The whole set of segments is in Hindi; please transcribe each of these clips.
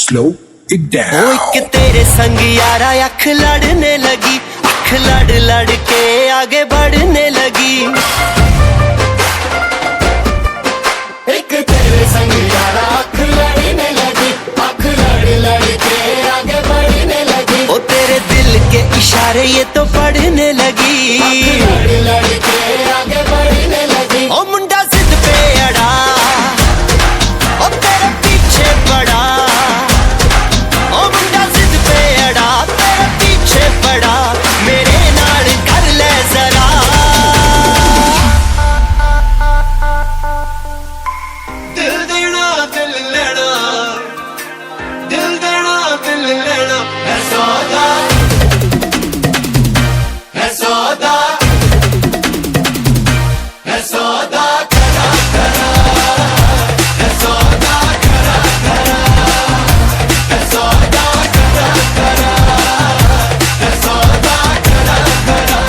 slow it down. ओ एक तेरे संग यारा अख लड़ने लगी, अख लड़ लड़ के आगे बढ़ने लगी। एक तेरे संग यारा अख लड़ने लगी, अख लड़ लड़ के आगे बढ़ने लगी। ओ तेरे दिल के इशारे ये तो पढ़ने लगी, लड़ लड़ के आगे बढ़ने लगी। ओ मुंडा जिद पे अड़ा, ओ तेरे पीछे पड़ा। ओ मुंडा जिद पे अड़ा, तेरे पीछे पड़ा। मेरे नाल कर ले जरा। दिल देना दिल लेना, दिल देना दिल लेना है सौदा, है सौदा, है सौदा करा करा, है सौदा करा करा, है सौदा करा करा, है सौदा करा करा।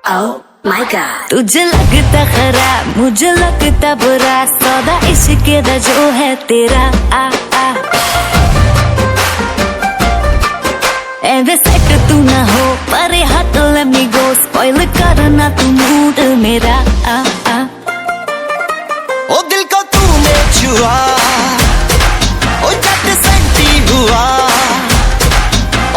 Oh my God, तुझे लगता खराब, मुझे लगता बुरा, सौदा इश्क दा जो है तेरा। आ आ एवे सेट तू ना हो, परे हट let me go, spoil करना तू मूड मेरा। आ आ ओ दिल को तूने छुआ, ओ झट सेंटी हुआ।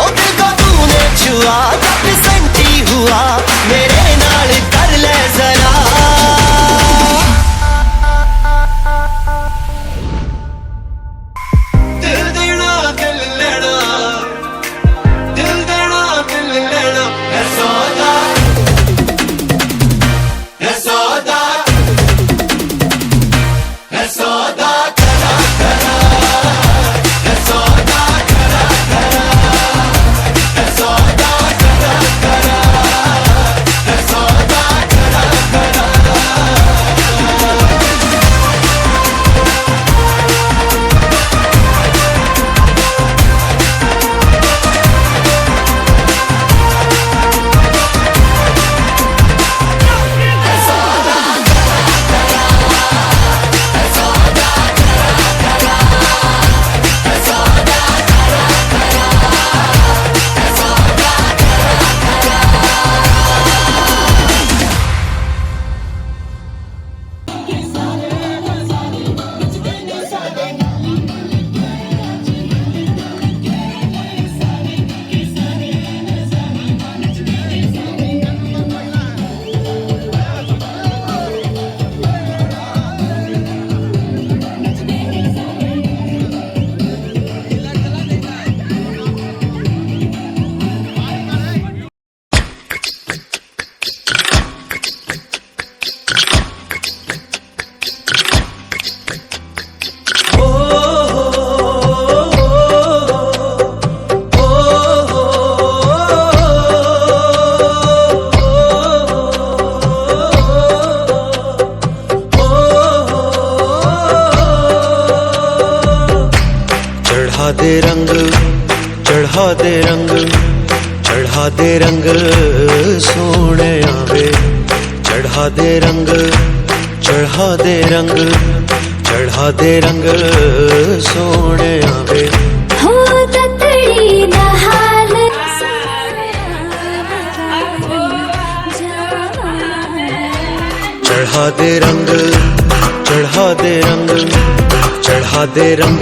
ओ दिल को तूने छुआ, झट सेंटी हुआ। मेरे नाल कर ले जरा। दिल देना दिल लेना, दिल देना दिल लेना है सौदा, है सौदा, है सौदा करा करा, है सौदा करा करा, है सौदा करा करा, है सौदा करा करा। चढ़ा दे रंग, चढ़ा दे रंग, चढ़ा दे रंग सोने आवे। चढ़ा दे रंग, चढ़ा दे रंग, चढ़ा दे रंग सोने आवे। हो ततड़ी ना हाल, चढ़ा दे रंग, चढ़ा दे रंग, चढ़ा दे रंग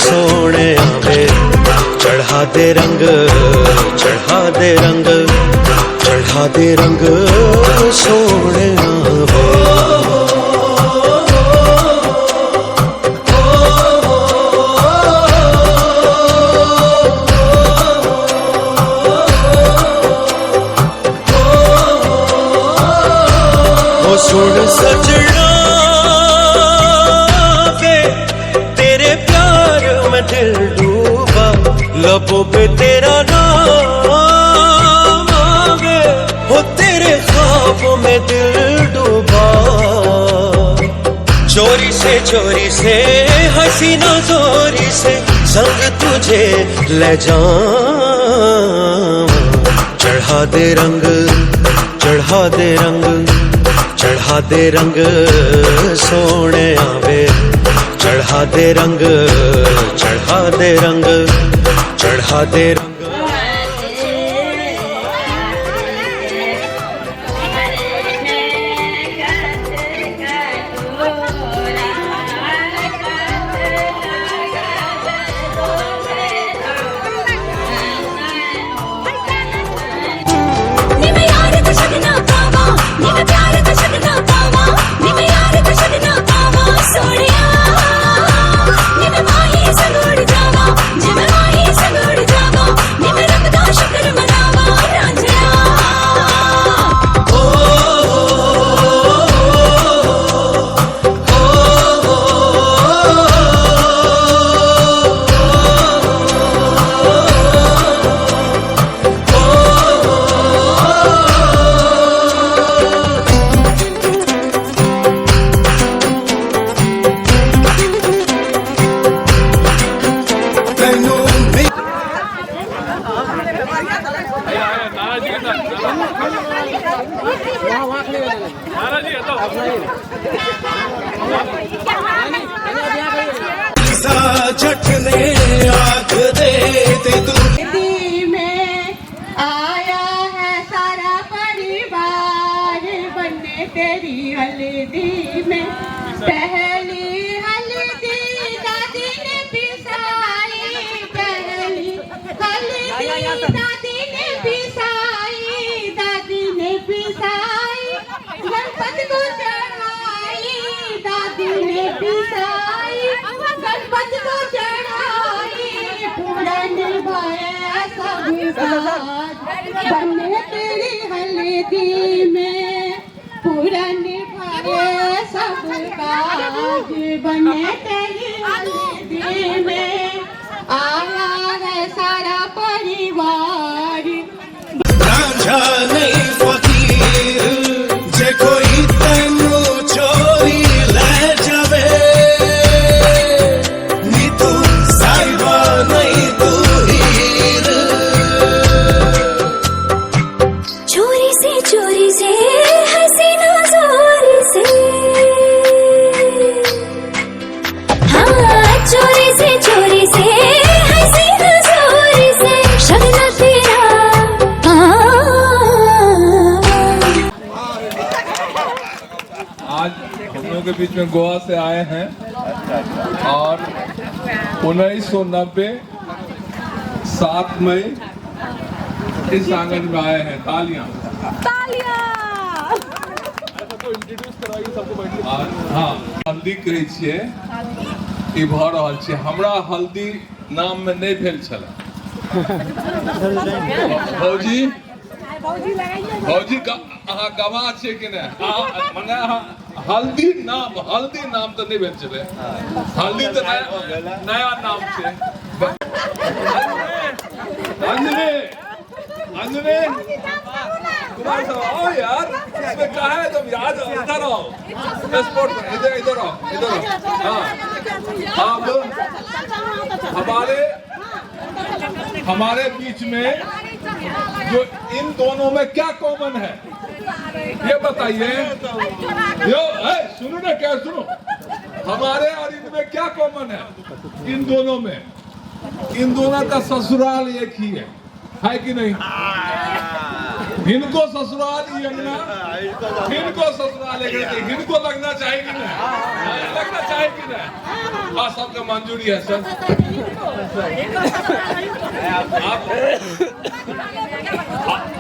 सोने आवे। चढ़ा दे रंग, चढ़ा दे रंग, चढ़ा दे रंग सोने आवे। ओ सुन सजना वे, तेरे प्यार में दिल डूबा, लबों पे तेरा नाम आवे। हो तेरे ख्वाबों में दिल डूबा, चोरी से हसीना जोरी से संग तुझे ले जाऊं। चढ़ा दे रंग, चढ़ा दे रंग, चढ़ा दे रंग सोने आवे। चढ़ा दे रंग, चढ़ा दे रंग, चढ़ा दे रंग। झटने आग दे तू। हल्दी में आया है सारा परिवार बनने तेरी हल्दी में। पहली हल्दी दादी ने पिसाई, पहली हल्दी दादी ने पिसाई, दादी ने पिसाई गणपति को चढ़ाई, दादी ने पिसाई गणपति को चढ़ाई। पूरा निभाया सब काज बनने तेरी हल्दी में, पूरा निभाया सब काज बनने तेरी हल्दी में। आया है सारा परिवार। रांझा नहीं फकीर जे कोई तेनू चोरी ले जावे। नी तू साहिबा नहीं तू हीर। चोरी से हसीना जोरी से, हाँ चोरी से हसीना जोरी से शगना तेरा। आज हम लोगों के बीच में गोवा से आए हैं और 1990 7 मई इस आंगन में आए हैं। तालियां और हाँ हल्दी कहै छियै ई भऽ रहल छै। हमरा हल्दी नाम में नहीं भेल छल। भौजी भौजी अहाँ गवाह छियै कि नहीं? मने हल्दी नाम तो नहीं भेल छलै। हल्दी तो नया नाम छै। अंजलि अंजलि कुमार साहब आओ यार, इसमें क्या है? तुम याद इधर आओ, स्पोर्ट इधर आओ, इधर आओ। हाँ बोल। हमारे बीच में जो इन दोनों में क्या कॉमन है ये बताइए। यो सुनो ना, क्या सुनो, हमारे और इनमें क्या कॉमन है? इन दोनों में, इन दोनों का ससुराल एक ही है कि नहीं? इनको ससुराल ये अंगना, इनको ससुराल एक, इनको लगना चाहिए कि नहीं? लगना चाहिए कि नहीं? हाँ सबका मंजूरी है सर।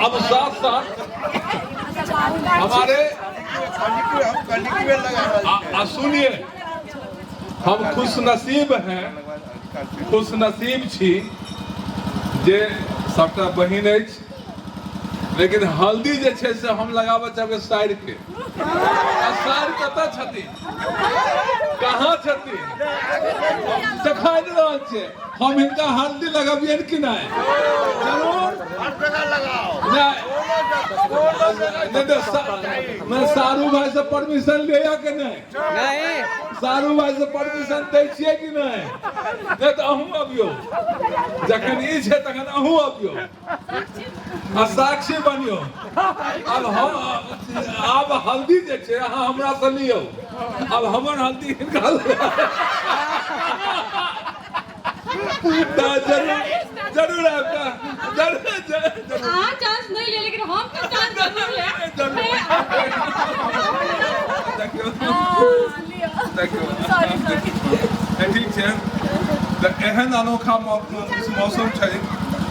अब साथ साथ हमारे सुनिए, हम खुशनसीब हैं, खुशनसीब छी जे सबटा बहिन अछि। लेकिन हल्दी जे छै से हम लगाबऽ चाहबै साइड के। साइड कतऽ छथिन? कहाँ छथिन? देखा नहि रहल छै। हम इनका हल्दी लगाबियन कि नहीं? जरूर लगाओ। मैं शाहरुख भाई से परमिशन लिया कि नहीं? शाहरुख भाई से परमिशन दै छियै कि नहीं? नहीं तो अहूँ अबियो, जखन ई छै तखन अहूँ अबियो आ साक्षी बनियो। अब हल्दी जे छै अहाँ हमरा से लियौ, अब हमर हल्दी हिनका जरूर आपका जरूर हाँ चांस नहीं ले, लेकिन हम तो चांस जरूर ले। ठीक छै। तऽ एहन अनोखा मौसम छै,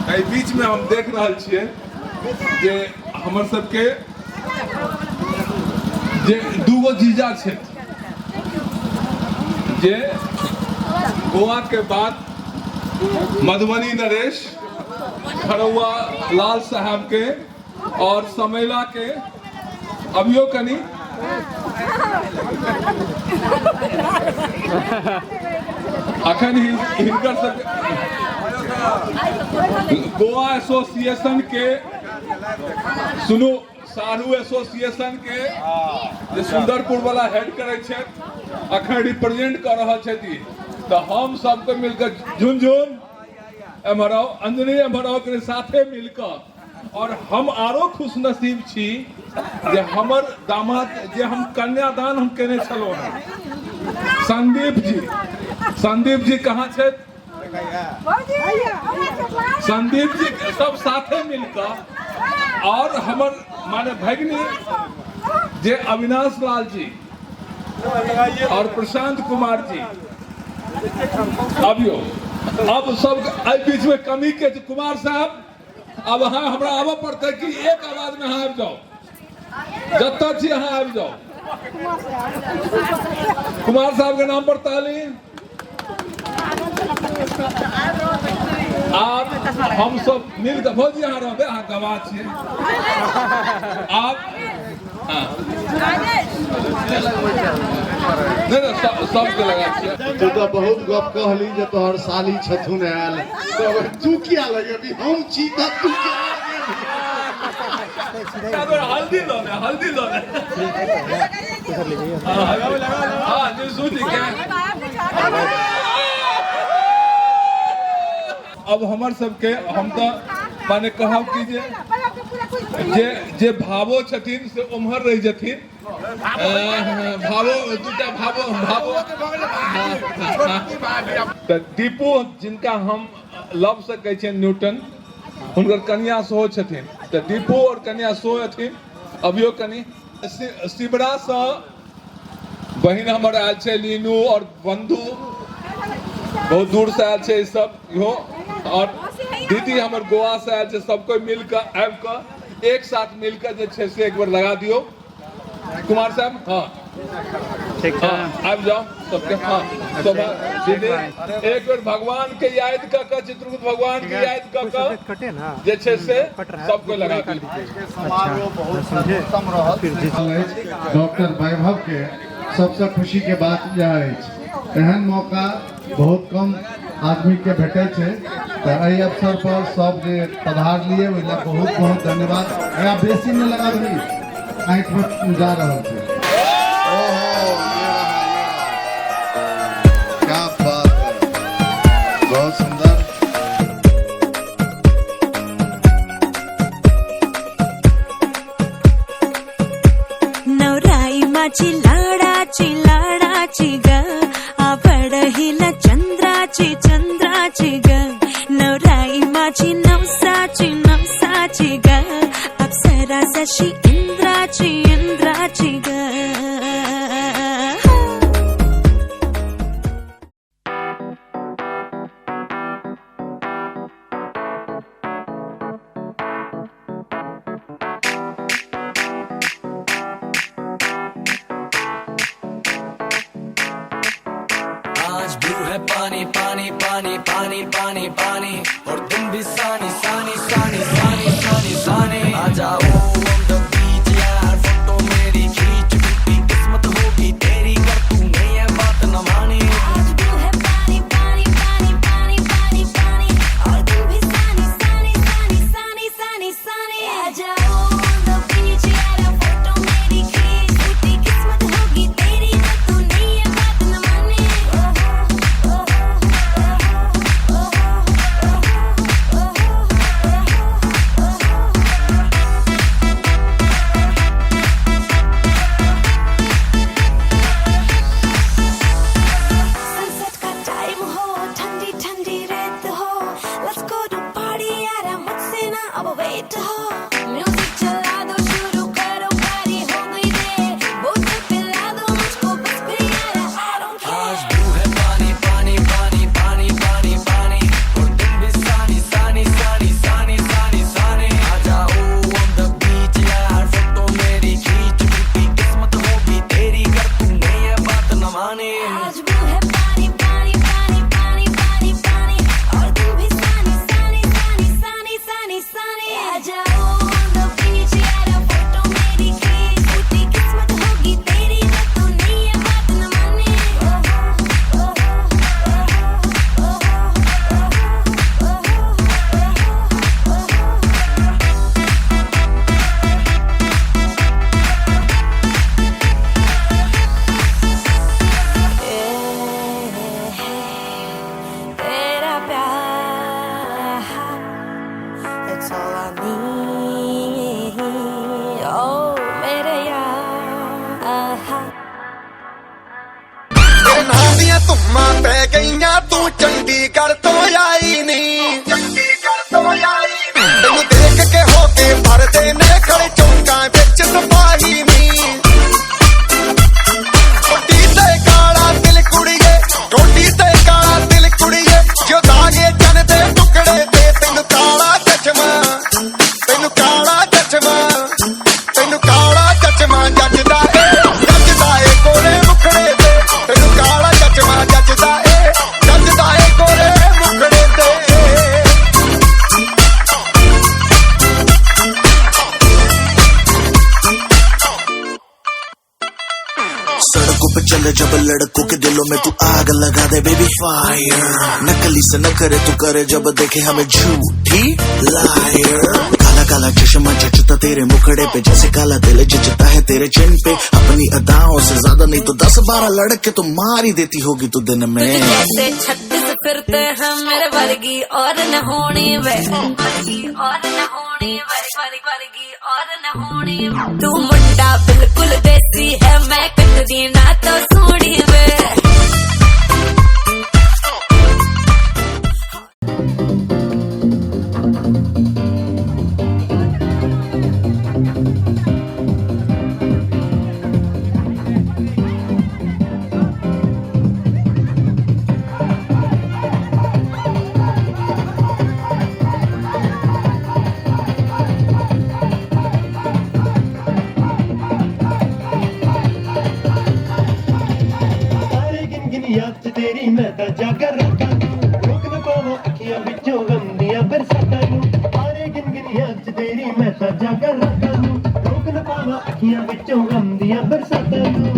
एहि बीच में हम देख रहल छियै जे हमर सबके जे दूगो जीजा छै, जे गोवा के बाद मधुबनी नरेश, खरौआ लाल साहब के और समैला के अभियो कनी अखन हिनकर सबके गोवा एसोसिएशन के सुनो, सारू एसोसिएशन के जे सुंदरपुर वाला हेड करे छै, अखन रिप्रेजेंट कर रहा छथि। तो हम सबके मिलकर झुनझुन एम्हराव अंजनी एम्हराव के साथे मिलकर, और हम आरो खुश नसीब छी जे हमर दामाद जे हम कन्यादान हम केने छलहुँ हैं, संदीप जी कहाँ छै? संदीप जी सब साथे मिलकर, और हमर माने भगिनी जे अविनाश लाल जी और प्रशांत कुमार जी अबियो। अब सब एहि बीच में कमी के कुमार साहब, अब अहाँ हमरा आबऽ पड़तै कि एक आवाज में अहाँ आबि जाओ, जतऽ छी अहाँ आबि जाओ। कुमार साहब के नाम पर ताली। आप हम सब मिलकर भौजी अहाँ रहबै, अहाँ गवाह छियै। आप सबके लगा छियै। तू तो बहुत गप कहली जे तोहर साली छथुन आयल, तो तू किया लगे भी हम छी त तू किया लगे? हल्दी लो ने, हल्दी लो ने। हाँ जी सूझी क्या? अब हमर सबके हम तो माने कहब कि जे भावो छथिन से उम्हर रह जथिन, भावो दूटा भावो तऽ दीपू जिनका हम लव से कहै छियनि न्यूटन, हुनकर कन्या सेहो छथिन। तऽ दीपू और कन्या सेहो अथिन, अभियो कनि शिवरा से बहिन हमर आयल छै, लीनू और बंधु बहुत दूर से आयल छै सब इहो, और दीदी हमर गोवा से आयल छै। सब कोई मिलकर आबि कऽ एक साथ मिलकर जे छै से एक बार लगा दियो। कुमार साहब हाँ ठीक है, आबि जाओ सबके। हाँ सब दीदी एक बार भगवान के याद कऽ कऽ, चित्रकूट भगवान के याद कऽ कऽ जे छै से सबको लगा दियो। डॉक्टर वैभव के सबसे खुशी के बात यह अछि, एहन मौका बहुत कम आदमी के भेटे छै। तो एहि अवसर पर सब जे पधारलिए ओहि लए बहुत बहुत धन्यवाद। या बेसी नहीं लगा भी आँख में जा रहा है। क्या बात है, बहुत सुंदर। नवराई माझी लाडाची ग, आवड हिला चंद्राची ग, नवराई माझी नवसाची ग, अप्सरा जशी इंद्राची ग। आज ब्लू है पानी पानी पानी पानी पानी पानी, और तुम भी सानी सानी सानी सानी सानी सानी। आ जाओ on the beach यार, फोटो मेरी खींच, बिल्कुल किस्मत होगी तेरी कर तूने ये बात न मानी। आज ब्लू है पानी पानी पानी पानी पानी पानी, और तुम भी सानी सानी सानी सानी सानी सानी। आ जाओ तेरे नाम दियां धुम्मां पै गईयां तू चंडीगढ़ तो आई नहीं तेनू देख के होके भरदे ने खड़े चौंकां विच सिपाही नहीं टोटी ते काला दिल कुड़िए टोटी ते काला दिल कुड़िए जो दागे चन दे टुकड़े ते तेनू काला चचमा जचदा ए गोरे मुखड़े ते तेनू काला चचमा जचदा ए गोरे मुखड़े ते सड़कों पे चले जब लड़कों के दिलों में तू आग लगा दे बेबी फायर नकली से न करे तू करे जब देखे हमें झूठी लायर काला काला चश्मा जचता तेरे मुखड़े पे जैसे काला दिल जचता है तेरे चिन पे अपनी अदाओं से ज्यादा नहीं तो 10-12 लड़के तो मार ही देती होगी तू दिन में जैसे 36 फिरते हैं मेरे वर्गी और न होनी वे वर्गी और न होनी वर्गी और न होनी तू मुंडा बिल्कुल देसी है मैं कटदी ना तो सोनी वे याद तेरी मैं ता जागर रखा रोक न पावा अखियां विचों गंदियां बरसातां नू आरे गिन याद तेरी मैं ता जागर रखा रोक न पावा अखियां विचों गंदियां बरसातां नू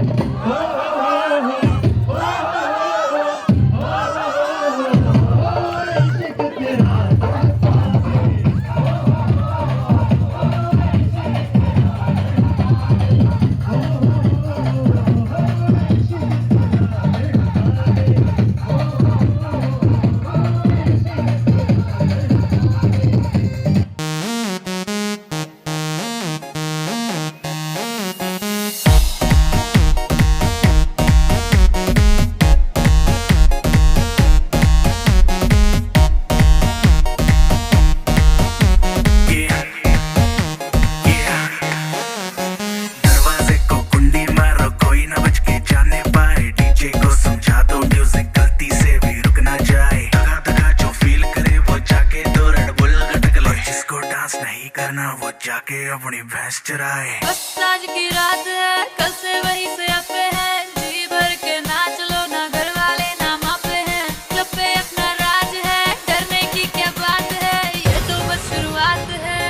वो जाके अपनी भैंस चराए बस आज की रात है कल से वही से अपे है जी भर के नाच लो ना घर वाले ना मापे हैं क्लब पे अपना राज है डरने की क्या बात है ये तो बस शुरुआत है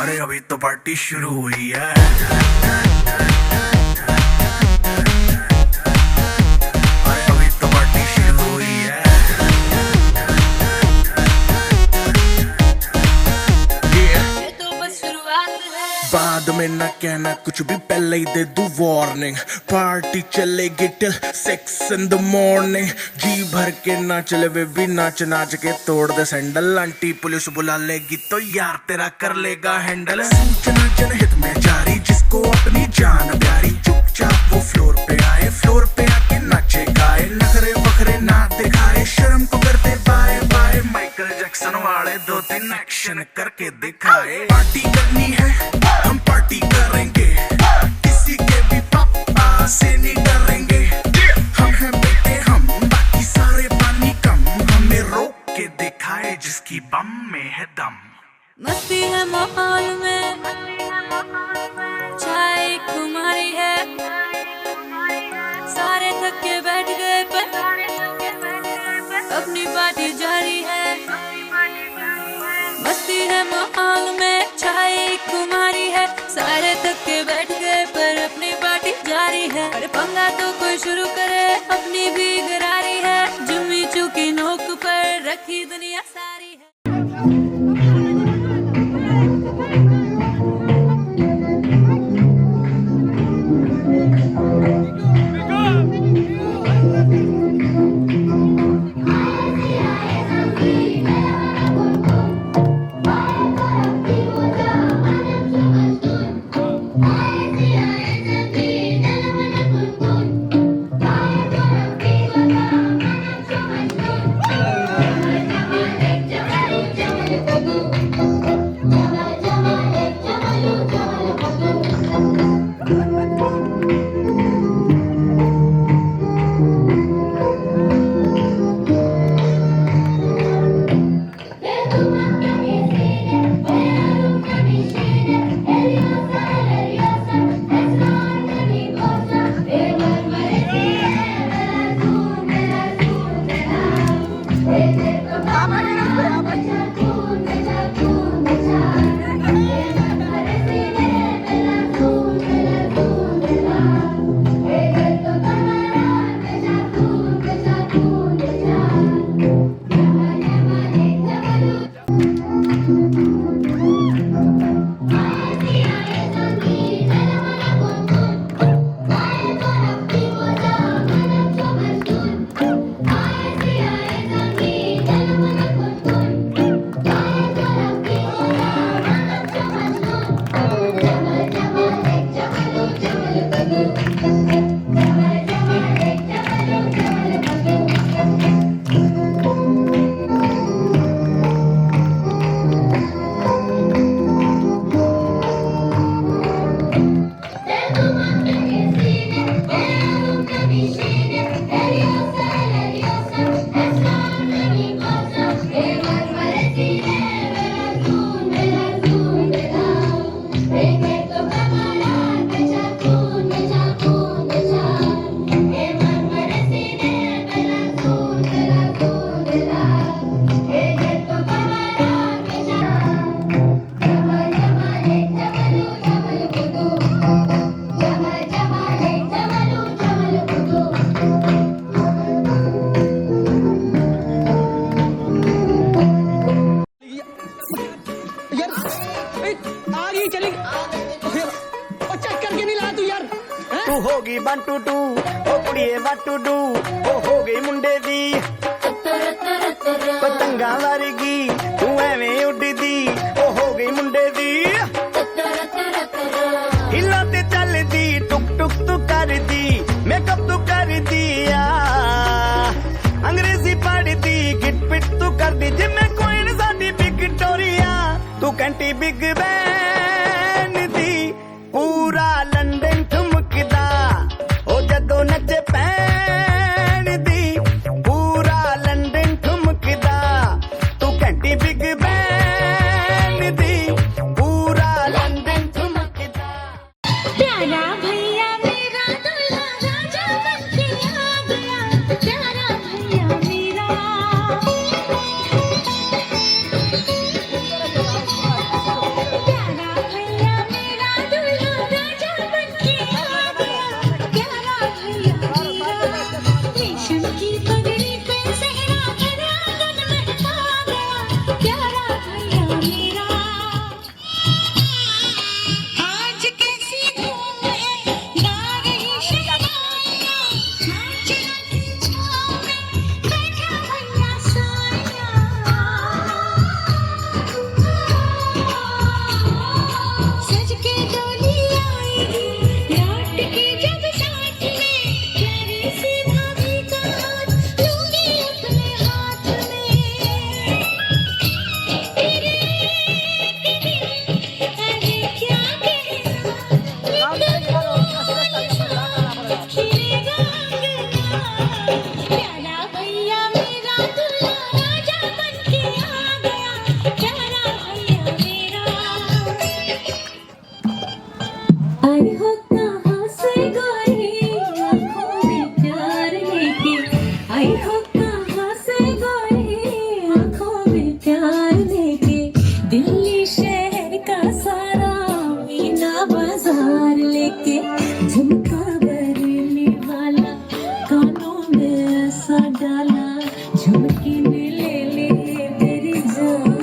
अरे अभी तो पार्टी शुरू हुई है बाद में ना कहना कुछ भी पहले ही दे दूं वार्निंग पार्टी चलेगी टिल 6 in the morning जी भर के नाच ले वे भी नाच नाच के तोड़ दे सैंडल आंटी पुलिस बुला लेगी तो यार तेरा कर लेगा हैंडल सूचना जनहित में जारी जिसको अपनी जान प्यारी चुपचाप वो फ्लोर पे आके नाचे गाए नखरे बखरे ना दिखाए शर्म को कर दे बाय बाय माइकल जैक्सन वाले 2-3 एक्शन करके दिखाए पार्टी करनी है हम पार्टी करेंगे किसी के भी पापा से नहीं डरेंगे हम हैं बेटे हम बाकी सारे पानी कम हमें रोक के दिखाए जिसकी बम में है दम मस्ती है माहौल में चाय कुमारी है सारे थक के बैठ गए पर अपनी पार्टी जारी है मस्ती है माहौल में चाय कुमारी है सारे थक के बैठ गए पर अपनी पार्टी जारी है अरे पंगा तो कोई शुरू करे अपनी भी गरारी है जुम्मी चुकी नोक पर रखी दुनिया सारी है तू होगी 1 2 2 ओ कुड़िए what to do ओ हो गई मुंडे दी पतंगा वर्गी तू एवें उड़दी ओ हो गई मुंडे दी हिला ते चलदी टुक टुक तू करदी मेकअप तू कर दिया अंग्रेजी पढ़दी गिट पिट तू करदी जिम्मे कोई साडी विक्टोरिया तू कंटी बिग बैन दी पूरा लंदन ठुमकदा ओ जदों नचे पैन दी पूरा लंदन ठुमकदा तू कंटी बिग बैन दी पूरा लंदन ठुमकदा प्यारा भैया मेरा दूल्हा राजा बनके आ गया प्यारा भैया मेरा प्यारा भैया मेरा दूल्हा राजा बनके आ गया प्यारा भैया मेरा रेशम की पगड़ी पे सहरा भरा आंगन में आ गया प्यारा भैया मेरा आज कैसी धूम है गा रही शहनाइयाँ नाच रही छाँव में बैठा भैया साया सज के डोली आएगी लौट के जब साथ में प्यारी सी भाभी का हाथ लूंगी अपने हाथ में तेरे अरे क्या कहना प्यारा भैया मेरा दूल्हा राजा बनके आ गया प्यारा भैया मेरा आई हो कहाँ से गोरी आँखों में प्यार लेके आई हो कहाँ से गोरी आँखों में प्यार लेके दिल्ली शहर का सारा मीना बाजार लेके झुमका बरने वाला कानों में ऐसा डाला झुमके में ले मेरी जान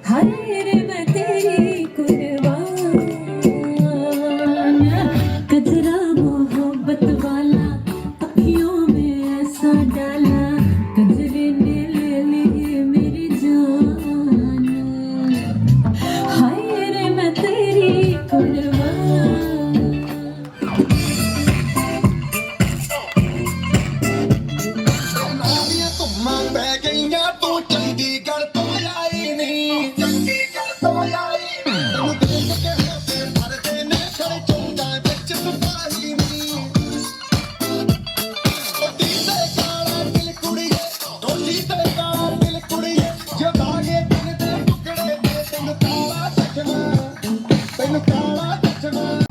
हाय रे मैं तेरी कुर्बान कजरा मोहब्बत वाला अखियों में ऐसा डाला कजरे ने ले मेरी जान हाय रे मैं तेरी कुर्बान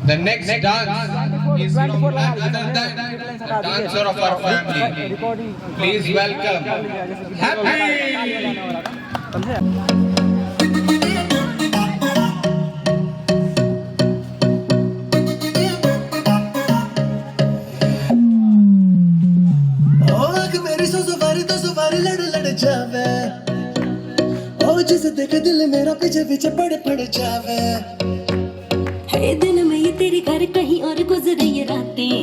The next dance is from none other than the dancer of our family. Please welcome Happy. आग मेरी सो सवारी लड़ जावे ओ जिसे देख दिल मेरा पीछे पीछे पड़ जावे है दिन में ये तेरे घर कहीं और गुजरे ये रातें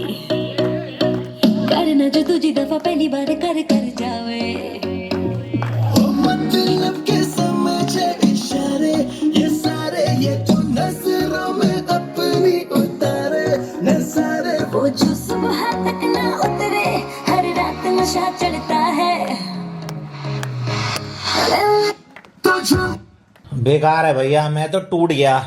करना जो तुझी दफा पहली बार कर जावे ओ मतलब के समझे इशारे ये सारे ये तो नजरों में अपनी उतारे नजारे वो जो सुबह तक ना उतरे हर रात नशा चढ़ता है बेकार है भैया मैं तो टूट गया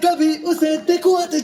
कभी उसे देखो आते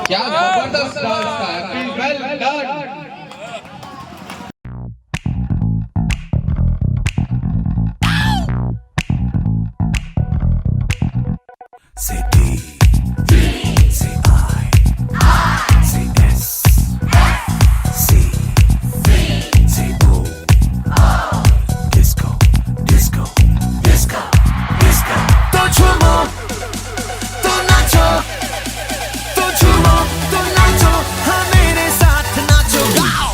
क्या जबरदस्त डांस था, well done. Say D, say I, say S, C, say O, disco, disco, disco, disco. तो झूमो, तो नाचो, तो झूमो, तो नाचो, हाँ मेरे साथ नाचो, गाओ।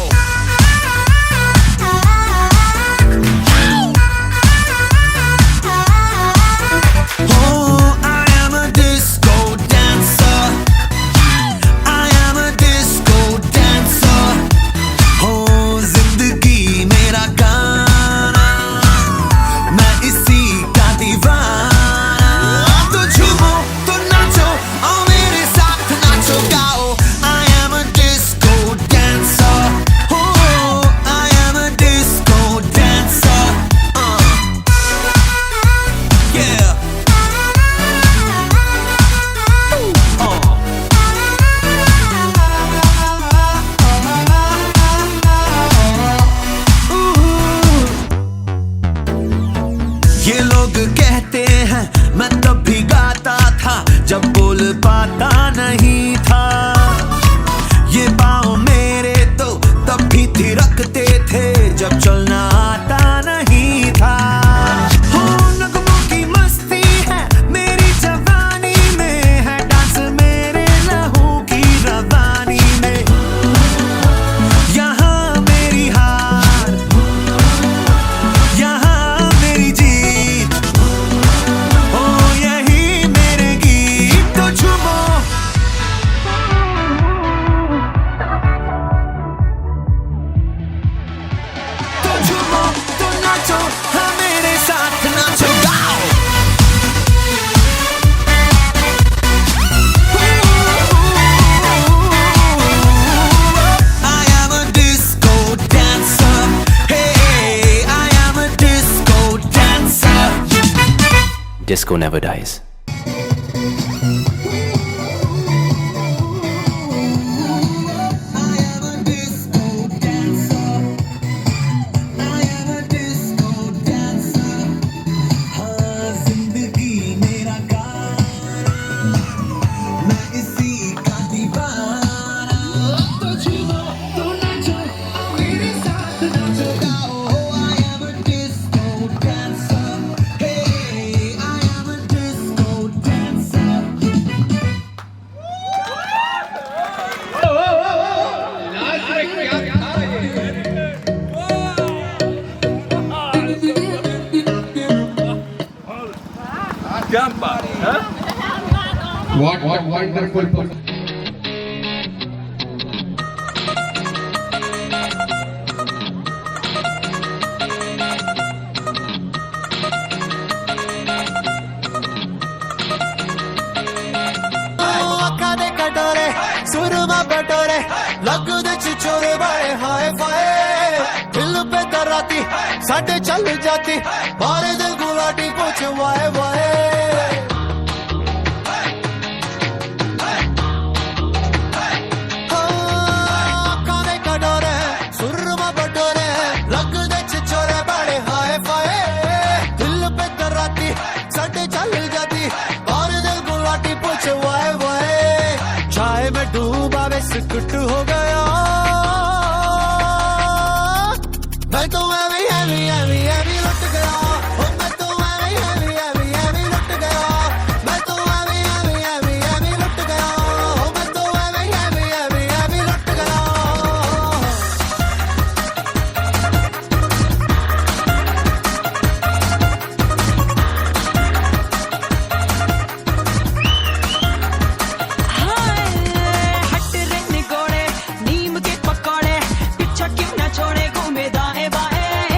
ये लोग कहते हैं मैं तब भी गाता था जब बोल पाता नहीं था। ये पाँव मेरे तो तब भी थिरकते थे जब चलना आता नहीं था। हो नगमों की मस्ती है मेरी जवानी में, है डांस मेरे लहू की रवानी में। यहाँ मेरी हार, यहाँ मेरी जीत, ओ यही मेरे गीत। तो झूमो, तो झूमो, तो नाचो, हाँ मेरे साथ नाचो, गाओ। I am a disco dancer. Hey, I am a disco dancer. Disco never dies. I am a disco dancer. I am a disco dancer. हाँ जिंदगी मेरा गाना, मैं इसी का दीवाना। तो झूमो, तो नाचो, आओ मेरे साथ नाचो, गाओ। I am a disco dancer. Hey, I am a disco dancer. Last में क्या था ये? क्या बात है? What wonderful performance. ਅੱਖਾਂ ਦੇ ਕਟੋਰੇ ਸੁਰਮਾ ਬਟੋਰੇ ਲੱਗਦੇ ਚਿਚੋਰੇ ਬੜੇ ਹਾਏ ਫਾਏ ਦਿਲ पे दराती ਸਾਡੇ ਚੱਲ ਜਾਤੀ ਮਾਰੇ ਦਿਲ ਗੁਲਾਟੀ ਪੁੱਛ ਵਾਏ ਵਾਏ ਅੱਖਾਂ ਦੇ ਕਟੋਰੇ ਸੁਰਮਾ ਬਟੋਰੇ ਲੱਗਦੇ ਚਿਚੋਰੇ ਬੜੇ ਹਾਏ ਫਾਏ ਦਿਲ पे दराती ਸਾਡੇ ਚੱਲ ਜਾਤੀ ਮਾਰੇ ਦਿਲ ਗੁਲਾਟੀ ਪੁੱਛ वाए वाए चाय में डूबा वे सिकुट हो गया मैं तो एवी एवी एवी एवी लुट गया ओ मैं तो एवी एवी एवी एवी लुट गया मैं तो एवी एवी एवी एवी लुट गया ओ मैं तो एवी एवी एवी एवी लुट गया हट रे निगोड़े नीम के पकौड़े पीछा क्यों ना छोड़े घूमे दाएं बाएं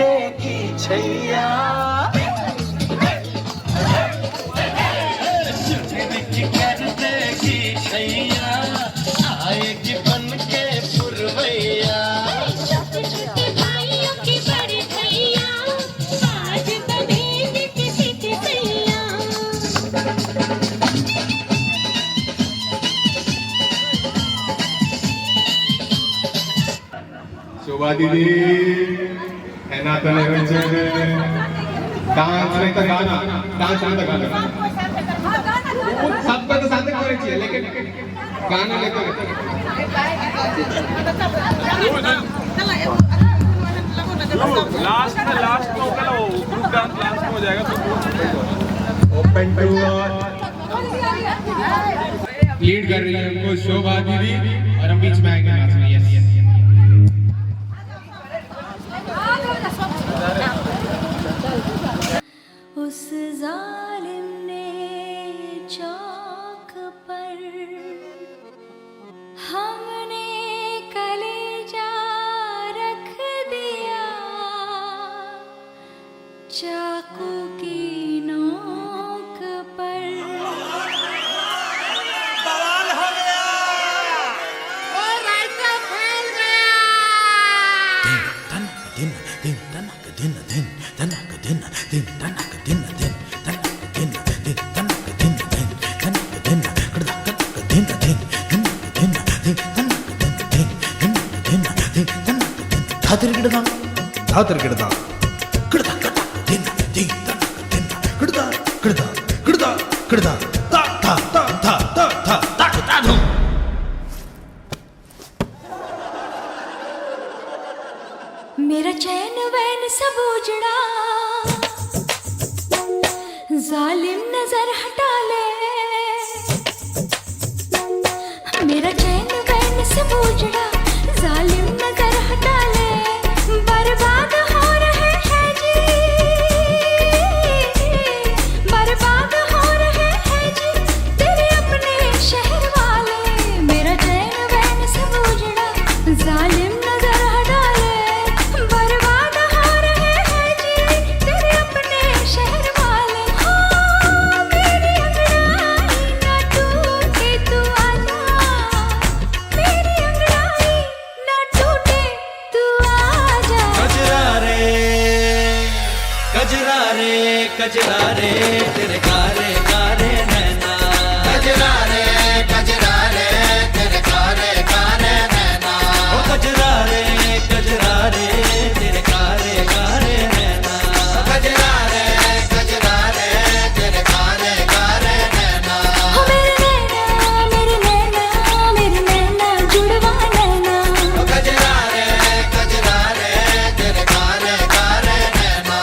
देखी छैया कर देखी छैया आएगी बन के पुरवैया भाइयों की बड़ी भैया आज बनेगी किसी की भैया शोभा दीदी है ना तने रंजन डांस नहीं तो गाना डांस नहीं तो गाना सबको तो साथ में करनी चाहिए लेकिन गाना लेकर लास्ट में ग्रुप डांस लास्ट में हो जाएगा तो ओपन टू लीड कर रही है हमको शोभा दीदी और हम बीच में आएंगे नाचने यस उस जालिम ने चौक पर हमने कलेजा रख दिया चाकू की नोक पर मेरा चैन वैन सब उजड़ा जालिम नजर हटा ले मेरा चैन वैन सब उजड़ा जालिम नजर हटा ले बर्बाद हो रहे हैं जी बर्बाद हो रहे हैं जी तेरे अपने शहर वाले मेरा चैन वैन सब उजड़ा जालिम नजर हटा ले बर्बाद हो रहे हैं जी तेरे अपने शहर वाले हो मेरी अंगड़ाई ना टूटे तू आजा मेरी अंगड़ाई ना टूटे तू आजा कजरा रे तेरे कारे कारे नैना कजरा रे तेरे कारे कारे नैना ओ कजरा रे तेरे कारे कारे नैना कजरा रे तेरे कारे कारे नैना हो मेरे नैना जुड़वा नैना ओ कजरा रे तेरे कारे कारे नैना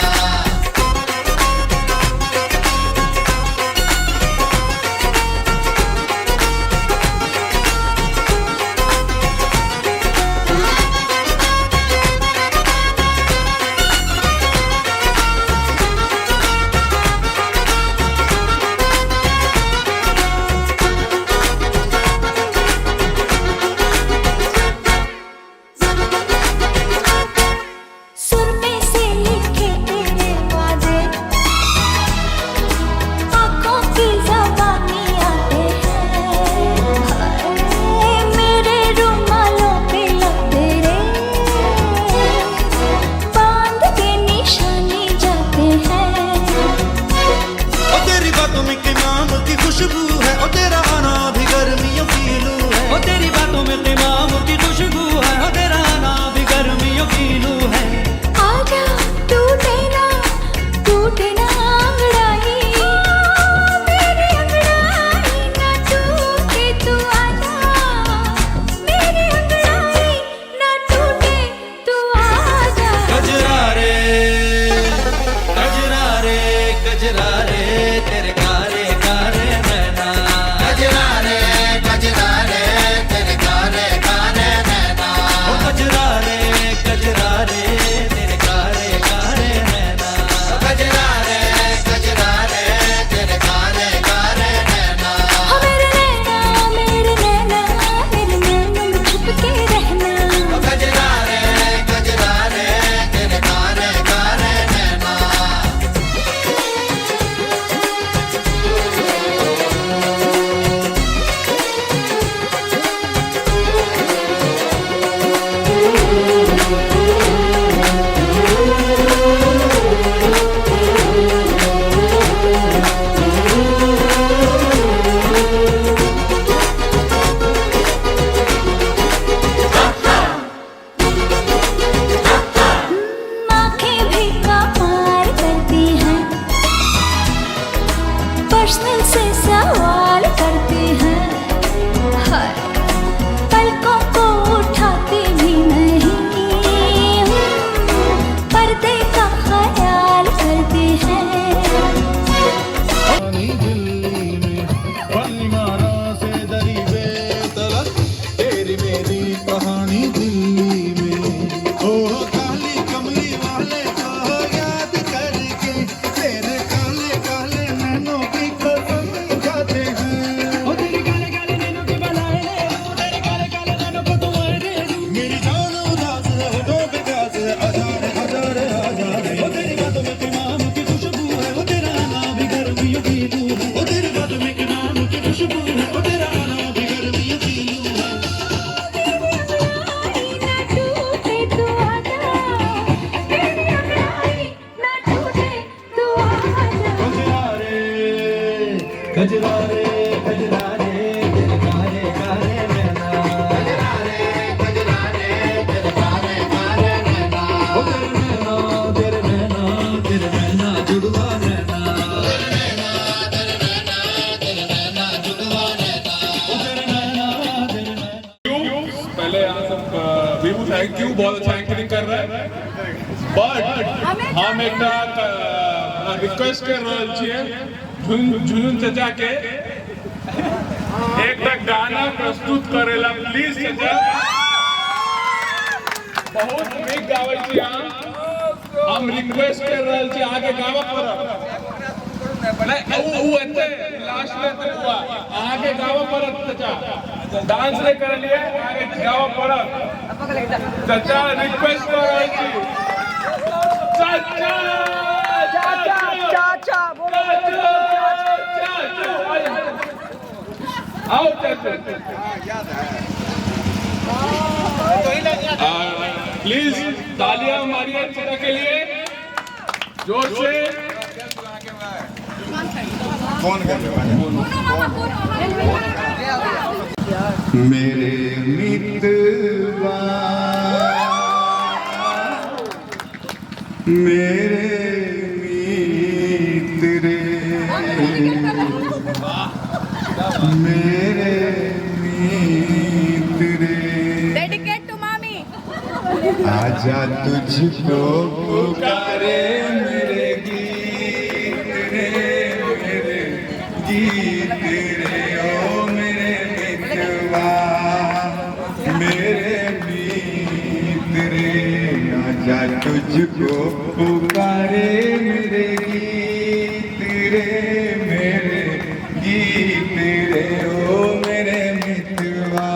विभू थैंक यू, बहुत अच्छा एक्टिंग कर रहा है। बट हम एक रिक्वेस्ट कर रहे छिए झुनझुन चचा के एक गाना प्रस्तुत करेला प्लीज चचा। बहुत नीक गावे छी हम रिक्वेस्ट कर रहे छी आगे गावा पर नहीं वो एते लास्ट में तो हुआ आगे गावा पर चचा डांस नहीं कर लिए आगे गावा पर चचा रिक्वेस्ट कर रहे छी चाचा चाचा बोलो आओ चाचा प्लीज तालियां मारिए चचा के लिए जोर से। मेरे मितवा मेरे मित्र मेरे मित्र डेडिकेट टू मामी। आजा तुझको पुकारे मेरे गीत रे गीत रे ओ मेरे मितवा मेरे मित्र रे आजा तुझको पुकारे मेरे गीत रे मेरे गीत रे ओ मेरे मितवा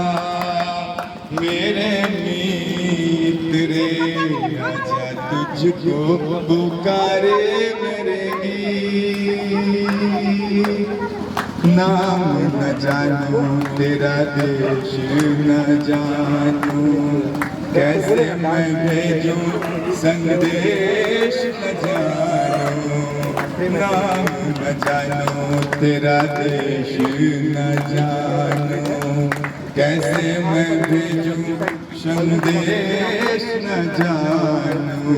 मेरे मित्र रे आजा तुझको पुकारे मेरे गीत। नाम न जानू तेरा देश न जानू कैसे मैं भेजूं संदेश न जानू। नाम न जानू तेरा देश न जानू कैसे मैं भेजूं संदेश न जानू।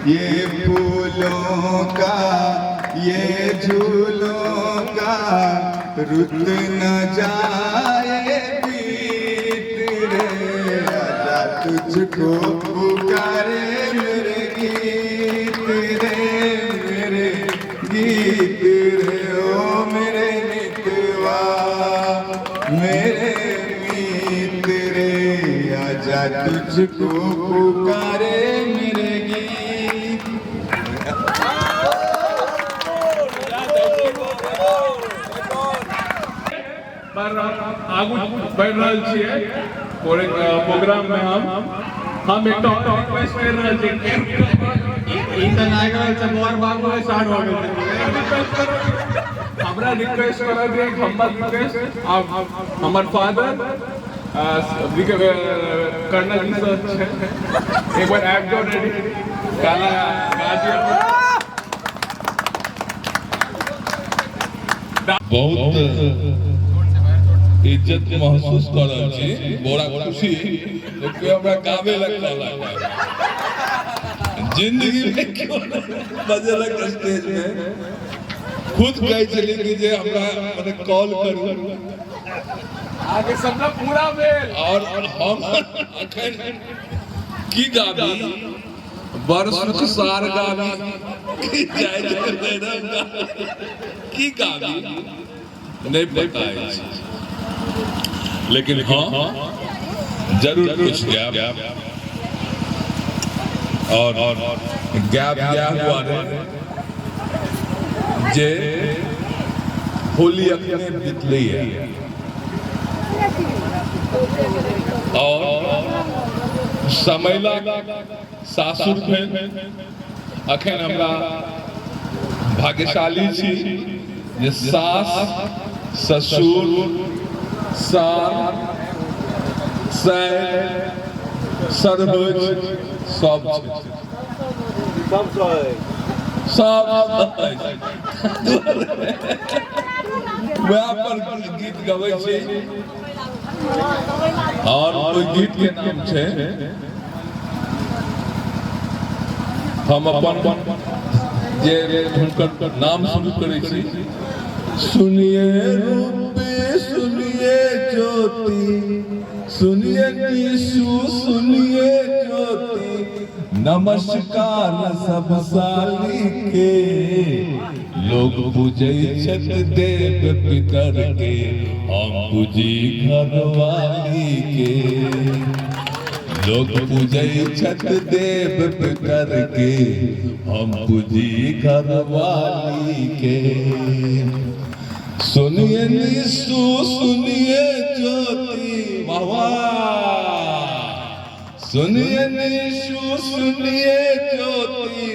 ये फूलों का ये झूलों का रुत न जाए बीत रे आजा तुझको पुकारे मेरे गीत रे मेरे गीत रे ओ मेरे मितवा मेरे मित्र रे आजा तुझको पुकारे मेरे गीत। पर आगू बढ़ रहल छिए प्रोग्राम में हम एक रिक्वेस्ट कर रहल छी इन नायक से मोर बाबू स्टार्ट हो गए हमरा रिक्वेस्ट कर दे हमर रिक्वेस्ट हमर फादर करना जी से एक बार ऐप जो रेडी गाना गा दिया। बहुत इज्जत महसूस कर रहल छी बड़ा खुशी कि हमरा गावे लगला जिंदगी में क्यों बजेलक स्टेज में खुद कहे चली कि जे हमरा मने कॉल करू आगे सबका पूरा भेल और हम अखन की गाबी वर्ष सार गाबी की जाय की गाबी नहीं पता है लेकिन हाँ जरूर कुछ गैप और गैप हुआ जे होली अपने बीतली है और समयला सासुर में अखन हमरा भाग्यशाली छी जे सास ससुर सार सरभुज सब वहाँ पर गीत गबै छी और ओहि गीत के नाम छै हम अपन जे हुनकर नाम शुरू करै छी। सुनिए रूपे सुनिए ज्योति सुनिए यीशु सुनिए ज्योति, नमस्कार सब साली के। लोग पूजे छत देव पितर के, हम पूजी घरवाली के। लोग पूजे छत देव पितर के, हम पूजी घरवाली के। सुनिए यीशु सुनिए ज्योति, वाह सुनिए यीशु सुनिए ज्योति,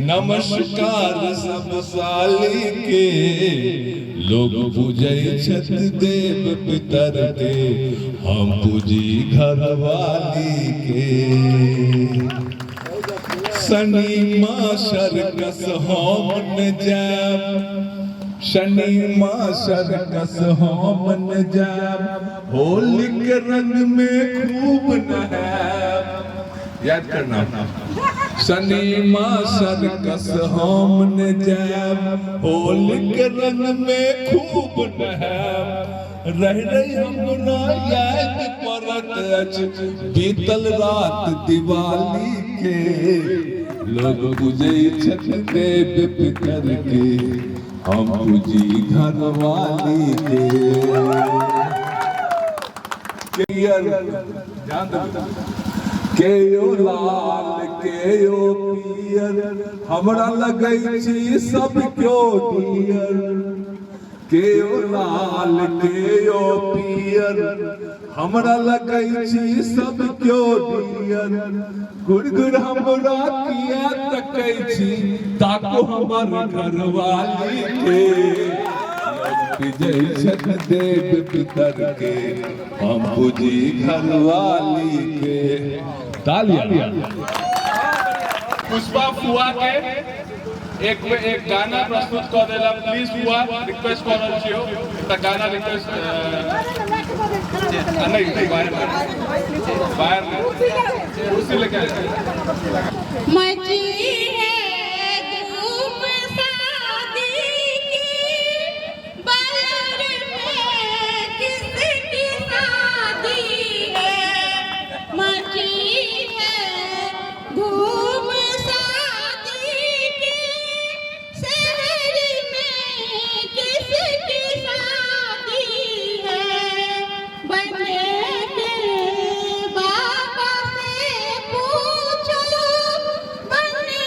नमस्कार सब साली के। लोग पूजे छत देव पितर के, हम पूजी घरवाली के। शनि माँ सर्कस हम न जाब, शनि माँ सर्कस हम न जाब, होली के रंग में खूब नहाब। याद करना, शनि माँ सर्कस हम न जाब, होली के रंग में खूब नहाब। रह रही हमरा याद परत अछि, बीतल रात दिवाली के। लोग पूजे छत देव पितर के, हम पूजी घरवाली के। यो लाल के यो पियर, हमरा लगै छी सब क्यों डियर। के यो लाल के यो पियर, हमरा लगै छी सब क्यों डियर। गुड़गुड़ हमरा किया तकै छी, ताको हमर घरवाली के। विजय छत देव पितर के, हम पूजी घरवाली के। तालियां। पुष्पा फुआ के एक गाना प्रस्तुत कर देला, प्लीज फुआ रिक्वेस्ट कर रहल छियो त गाना रिक्वेस्ट नहीं बाहर कुर्सी लेके मची है धूम शादी की, बाहर में किसकी शादी है। मची है धूम शादी की, शहर में किसकी शादी है। बने के बाबा से पूछो, बने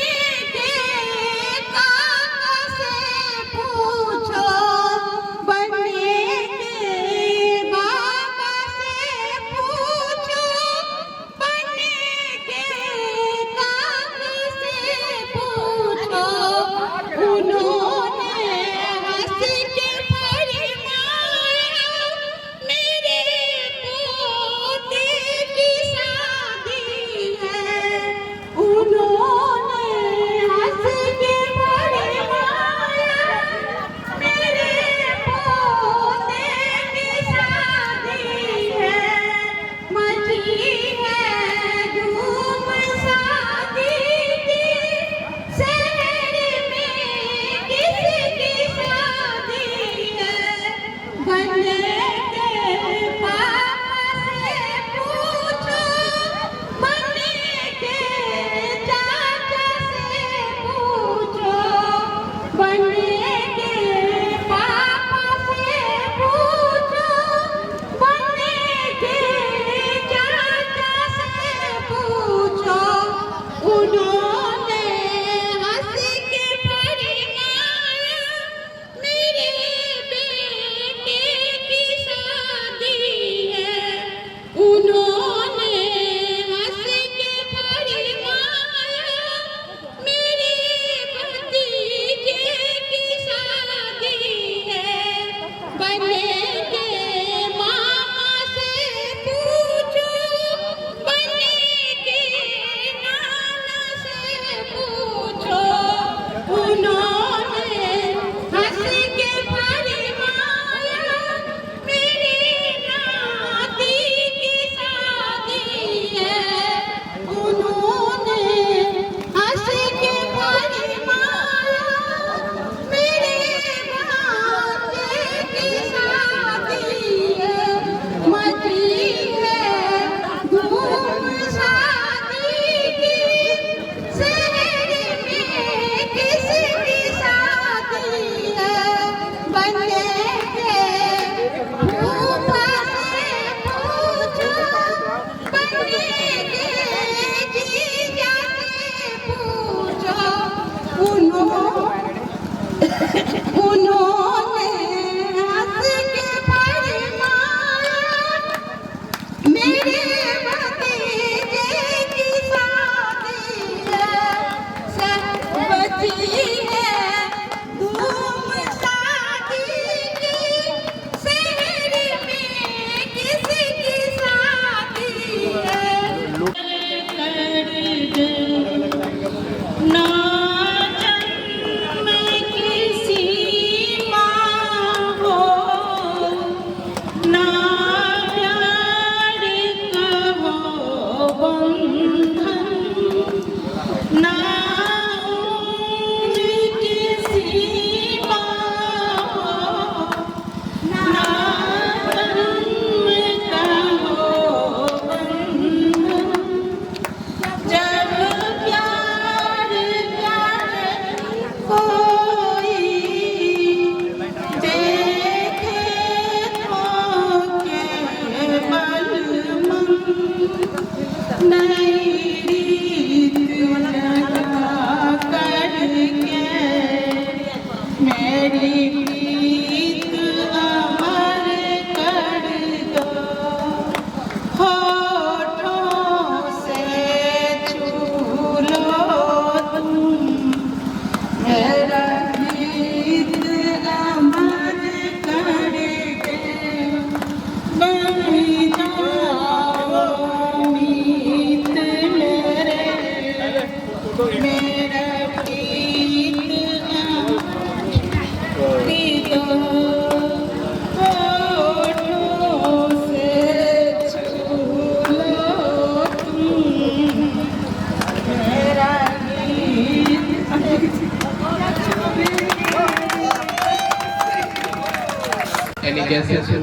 से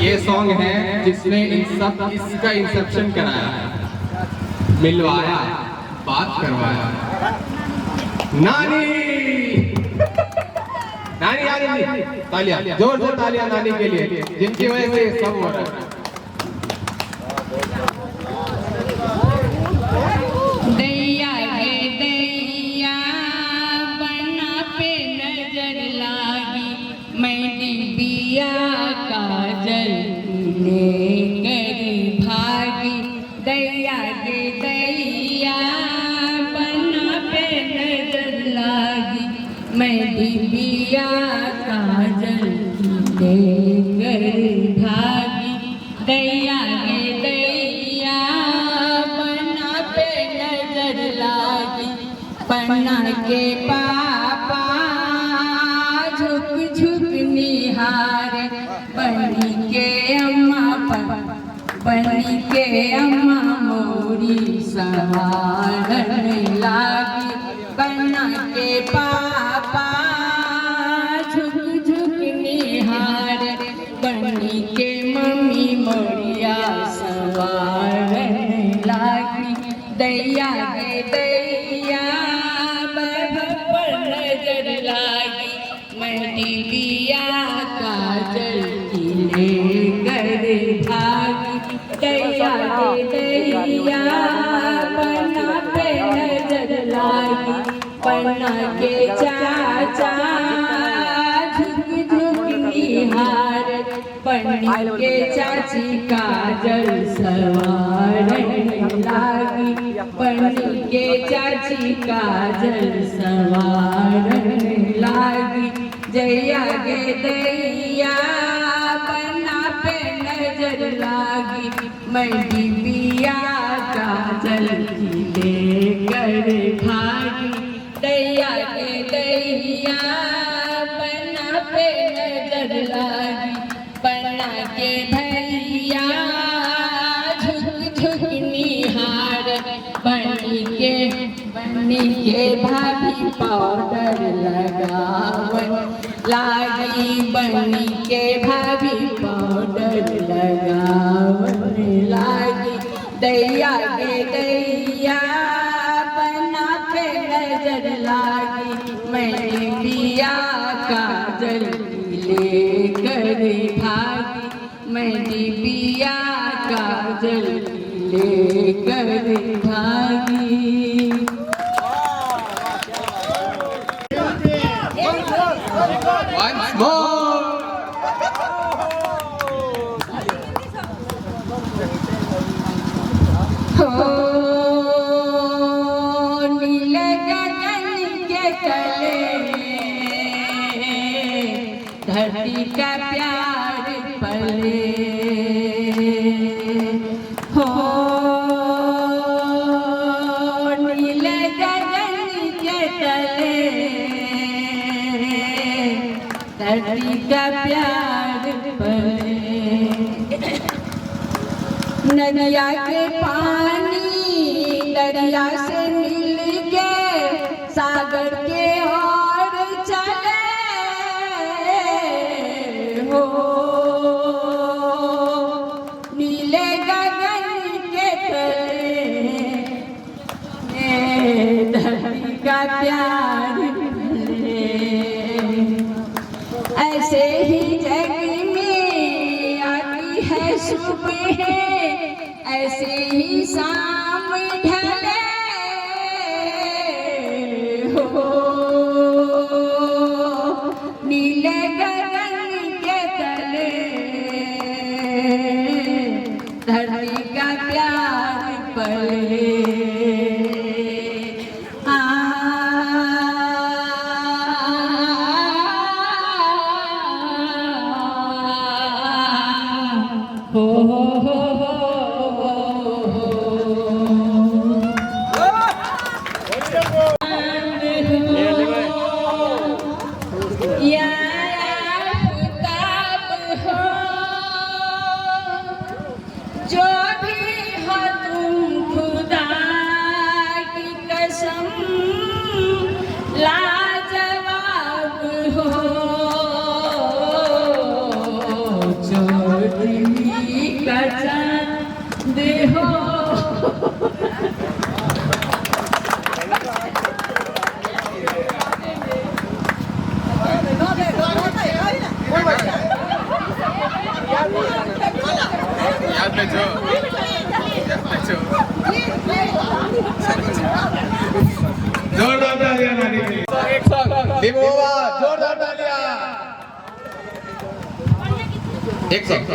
ये सॉन्ग है जिसने इसका इंसेप्शन कराया, मिलवाया, बात करवाया। नानी नानी आ रही, तालियां, जोर से तालियां नानी के लिए, जिनकी वजह से सब हो रहा है। दैया गे दैया बना पे नजर लागी, मैं डिबिया काजल ले कर भागी। दैया गे दैया बना पे नजर लागी, मैं डिबिया काजल ले कर भागी। दैया गे दैया बना पे नजर लागी, पन्ना के पापा झुक झुक निहार, बनी के अम्मा मोरी सवारन लागी। पन्ना के पापा झुक झुक निहार, बनी के मम्मी मोरिया सवारन लागी। दैया गे दैया पर नजर लागी, मैं डिबिया काजल ले कर भागी। दैया गे दैया पन्ना पे नजर लागी, पन्ना के चाचा झुक झुक निहार, पन्नी के चाची काजल सवारन लागी। पन्नी के चाची काजल सवारन लागी। जैया गे दैया पन्ना पे नजर लागी, मैं डिबिया काजल ले कर भागी। दैया गे दैया पन्ना पे नजर लागी, पन्ना के भैया झुक झुक निहार, बनी के भाभी पाउडर लगावन लागी। बनी के भाभी पाउडर लगावन लागी। दैया गे दैया पन्ना पे नजर लागी, मैं डिबिया काजल ले कर भागी। मैं डिबिया काजल ले कर भागी। Once more. हो नीले गगन के तले धरती का प्यार पले। हो नीले गगन के तले धरती का प्यार पले। नदिया के पानी दरिया से मिल के सागर के ओर चले। हो नीले गगन के तले धरती का प्यार मिले। ऐसे ही जग में आती है सुबह, ऐसे ही शाम ढले। हो नीले गगन के तले धरती का प्यार पले। जो भी हो तुम खुदा की कसम लाजवाब हो। का चांद हो। जोरदार तालियां नानी के लिए। एक सॉन्ग दिबोवा, जोरदार तालियां। एक सॉन्ग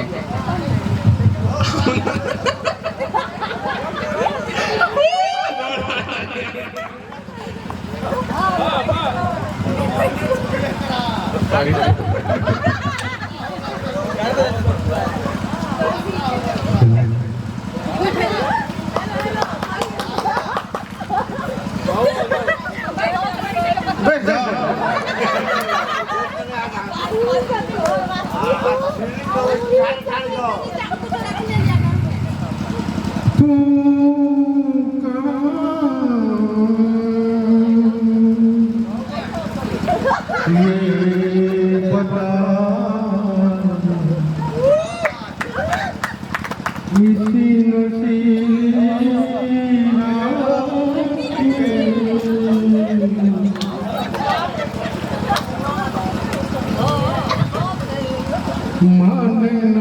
माने न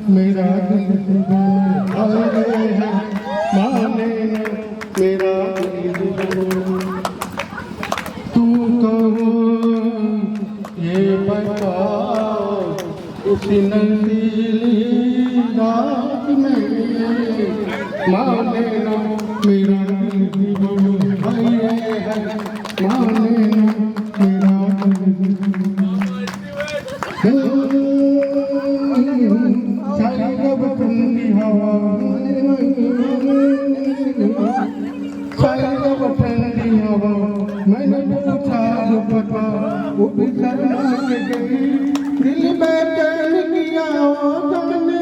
मेरा दिल है, माने न मेरा दिल, तू कहो ये बता उसी नशीली रात में, माने न मेरा दिल है, माने न मेरा मैंने पूछा जो पता वो भी करना के गई, दिल में चैन किया जाने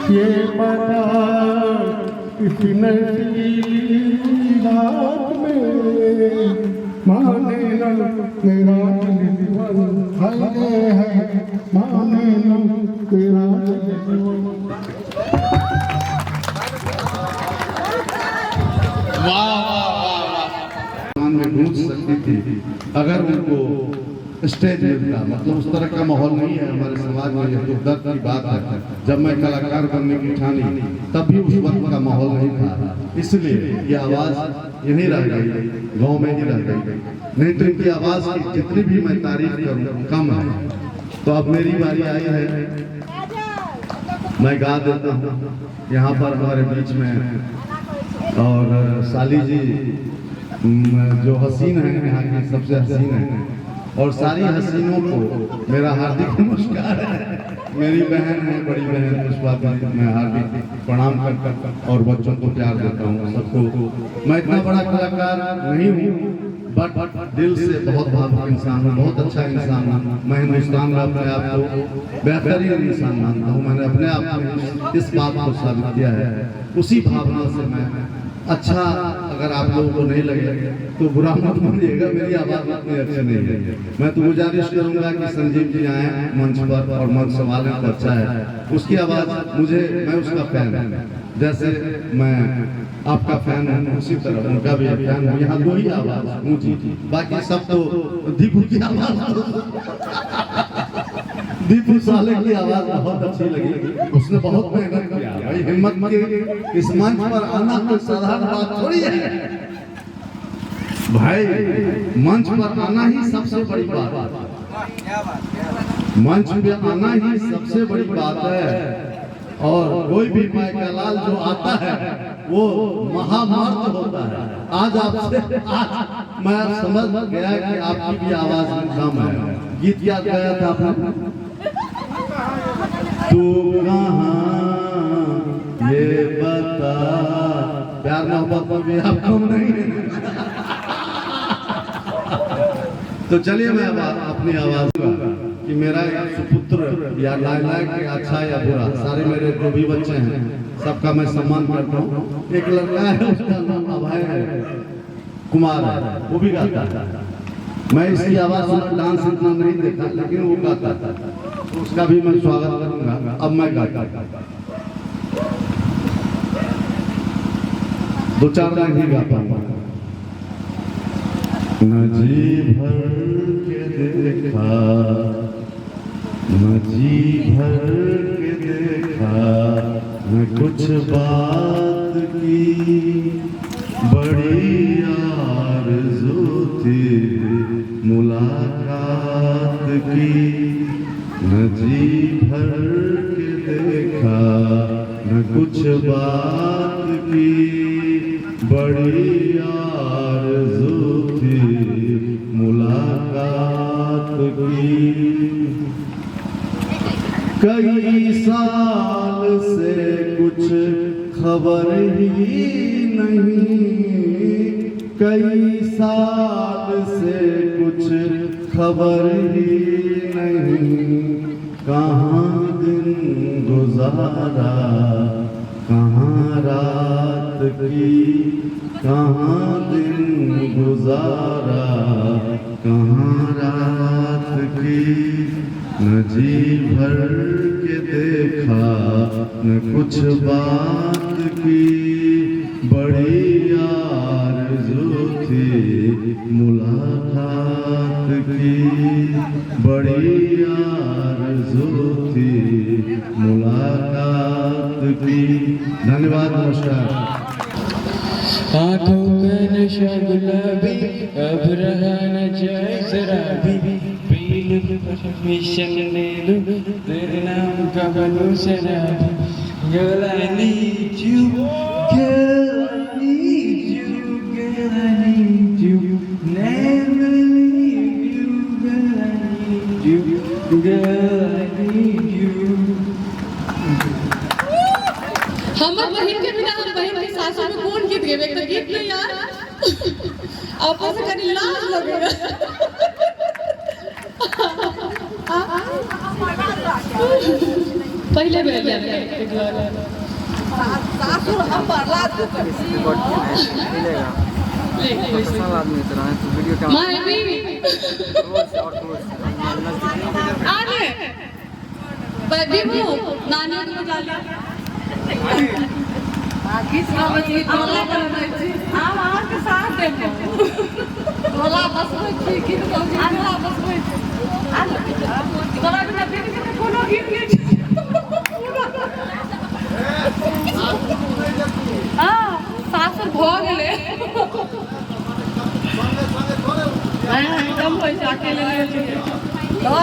ये पता किसी नशीली रात में, माने न मेरा दिल है, माने न मेरा में ढूंढ सकती थी अगर उनको स्टेज मिलता। मतलब उस तरह का माहौल नहीं है हमारे समाज में। यह दुख दर्द की बात है। जब मैं कलाकार बनने की ठानी तब भी उस वक्त का माहौल नहीं था, इसलिए ये आवाज यहीं रह गई, गांव में ही रह गई। नहीं तो इनकी आवाज की जितनी भी मैं तारीफ करूं कम है। तो अब मेरी बारी आई है, मैं गा देता हूँ यहाँ पर हमारे बीच में। और साली जी जो हसीन है यहाँ की सबसे हसीन है, और सारी हसीनों को मेरा हार्दिक नमस्कार है। मेरी बहन है, बड़ी बहन पुष्पा दी, मैं हार्दिक प्रणाम कर और बच्चों को प्यार देता हूँ सबको। मैं इतना बड़ा कलाकार नहीं हूँ, बट दिल से बहुत भावुक इंसान हूँ, बहुत अच्छा इंसान हूँ। मैं हिंदुस्तान में अपने आप को बेहतरीन इंसान मानता हूँ। मैंने अपने आप में इस बात को साबित किया है। उसी भावना से मैं अच्छा, अगर आप लोगों को नहीं लगे तो बुरा मत मानिएगा, मेरी आवाज़ इतनी अच्छी नहीं है। मैं तो गुजारिश करूंगा कि संजीव जी आए मंच पर और मंच संभालें तो अच्छा है। उसकी आवाज़ मुझे, मैं उसका फैन हूँ, जैसे मैं आपका फैन हूँ उसी तरह उनका भी फैन हूँ। यहाँ दो ही आवाज़ ऊँची, बाकी सब तो दीपू की आवाज़ दीपू साले की आवाज बहुत अच्छी लगी। उसने बहुत मेहनत किया भाई, हिम्मत के इस मंच पर आना कोई साधारण बात थोड़ी है भाई। मंच पर आना ही सबसे बड़ी बात है, मंच पे आना ही सबसे बड़ी बात है। और कोई भी माइकलाल जो आता है वो महामर्द होता है। आज आपसे आज मैं समझ गया कि आपकी भी आवाज में दम है। गीत याद गाया था आपने, तू कहाँ ये बता, प्यार मोहब्बत में भी आप कम नहीं है। तो चलिए मैं अपनी आवाज कि मेरा एक सुपुत्र या लायक अच्छा या बुरा, सारे मेरे जो भी बच्चे हैं सबका मैं सम्मान करता हूँ। एक लड़का है उसका नाम अभय कुमार है, वो भी गाता है। मैं इसकी आवाज सुना, डांस इतना नहीं देखा, लेकिन वो गाता था, उसका भी मैं स्वागत करूंगा। अब मैं गाता दो चार लाइन ही गा पाऊंगा। न जी भर के देखा, न जी भर के देखा, न कुछ बात की, बड़ी आरज़ू थी मुलाकात की। न जी भर के देखा, न कुछ बात की, बड़ी आरज़ू थी मुलाकात की। कई साल से कुछ खबर ही नहीं, कई साल से कुछ खबर ही नहीं, कहाँ दिन गुजारा कहाँ रात की, कहाँ दिन गुजारा कहाँ रात की। न जी भर के देखा, न कुछ बात की, बड़ी आरज़ू थी मुलाकात की, बड़ी आरज़ू थी मुलाकात की। धन्यवाद, नमस्कार। आँखों का नशा गुलाबी, अब रहा न जाए शराबी, मिशन ले लूं, तेरे नाम का बनूं शराबी। Girl, I need you, girl, I need you, girl, I need you, never leave you, girl, I need you, girl, I need you. हमर बहन के बिना हम बहन के सासू में कौन गीत गेबे त गीत नहीं यार। आपस में कनी लाज लगेगा। पहले बेर गया एक बार सासू हम बर्बाद कर मिलेगा पर्सनल आदमी तरह है तो वीडियो क्या मैं भी आने बड़ी वो नानी को बुला लिया किस आवाज की तोला बनाई हम आपके साथ हैं तोला बस में की तो आना बस में आना तोला बिना फिर कोनो गीत हां सासुर भ गेले हां एकदम होय अकेले ले लिए गो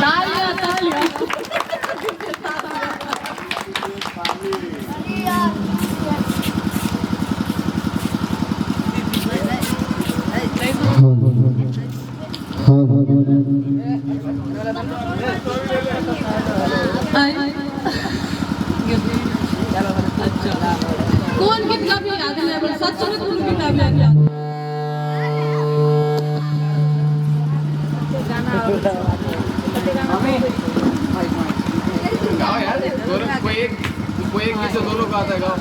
तालियां तालियां कौन कितना भी याद है पर सच में कौन कितना भी याद गाओ यार कोई एक गीत दोनों का आता है गाओ।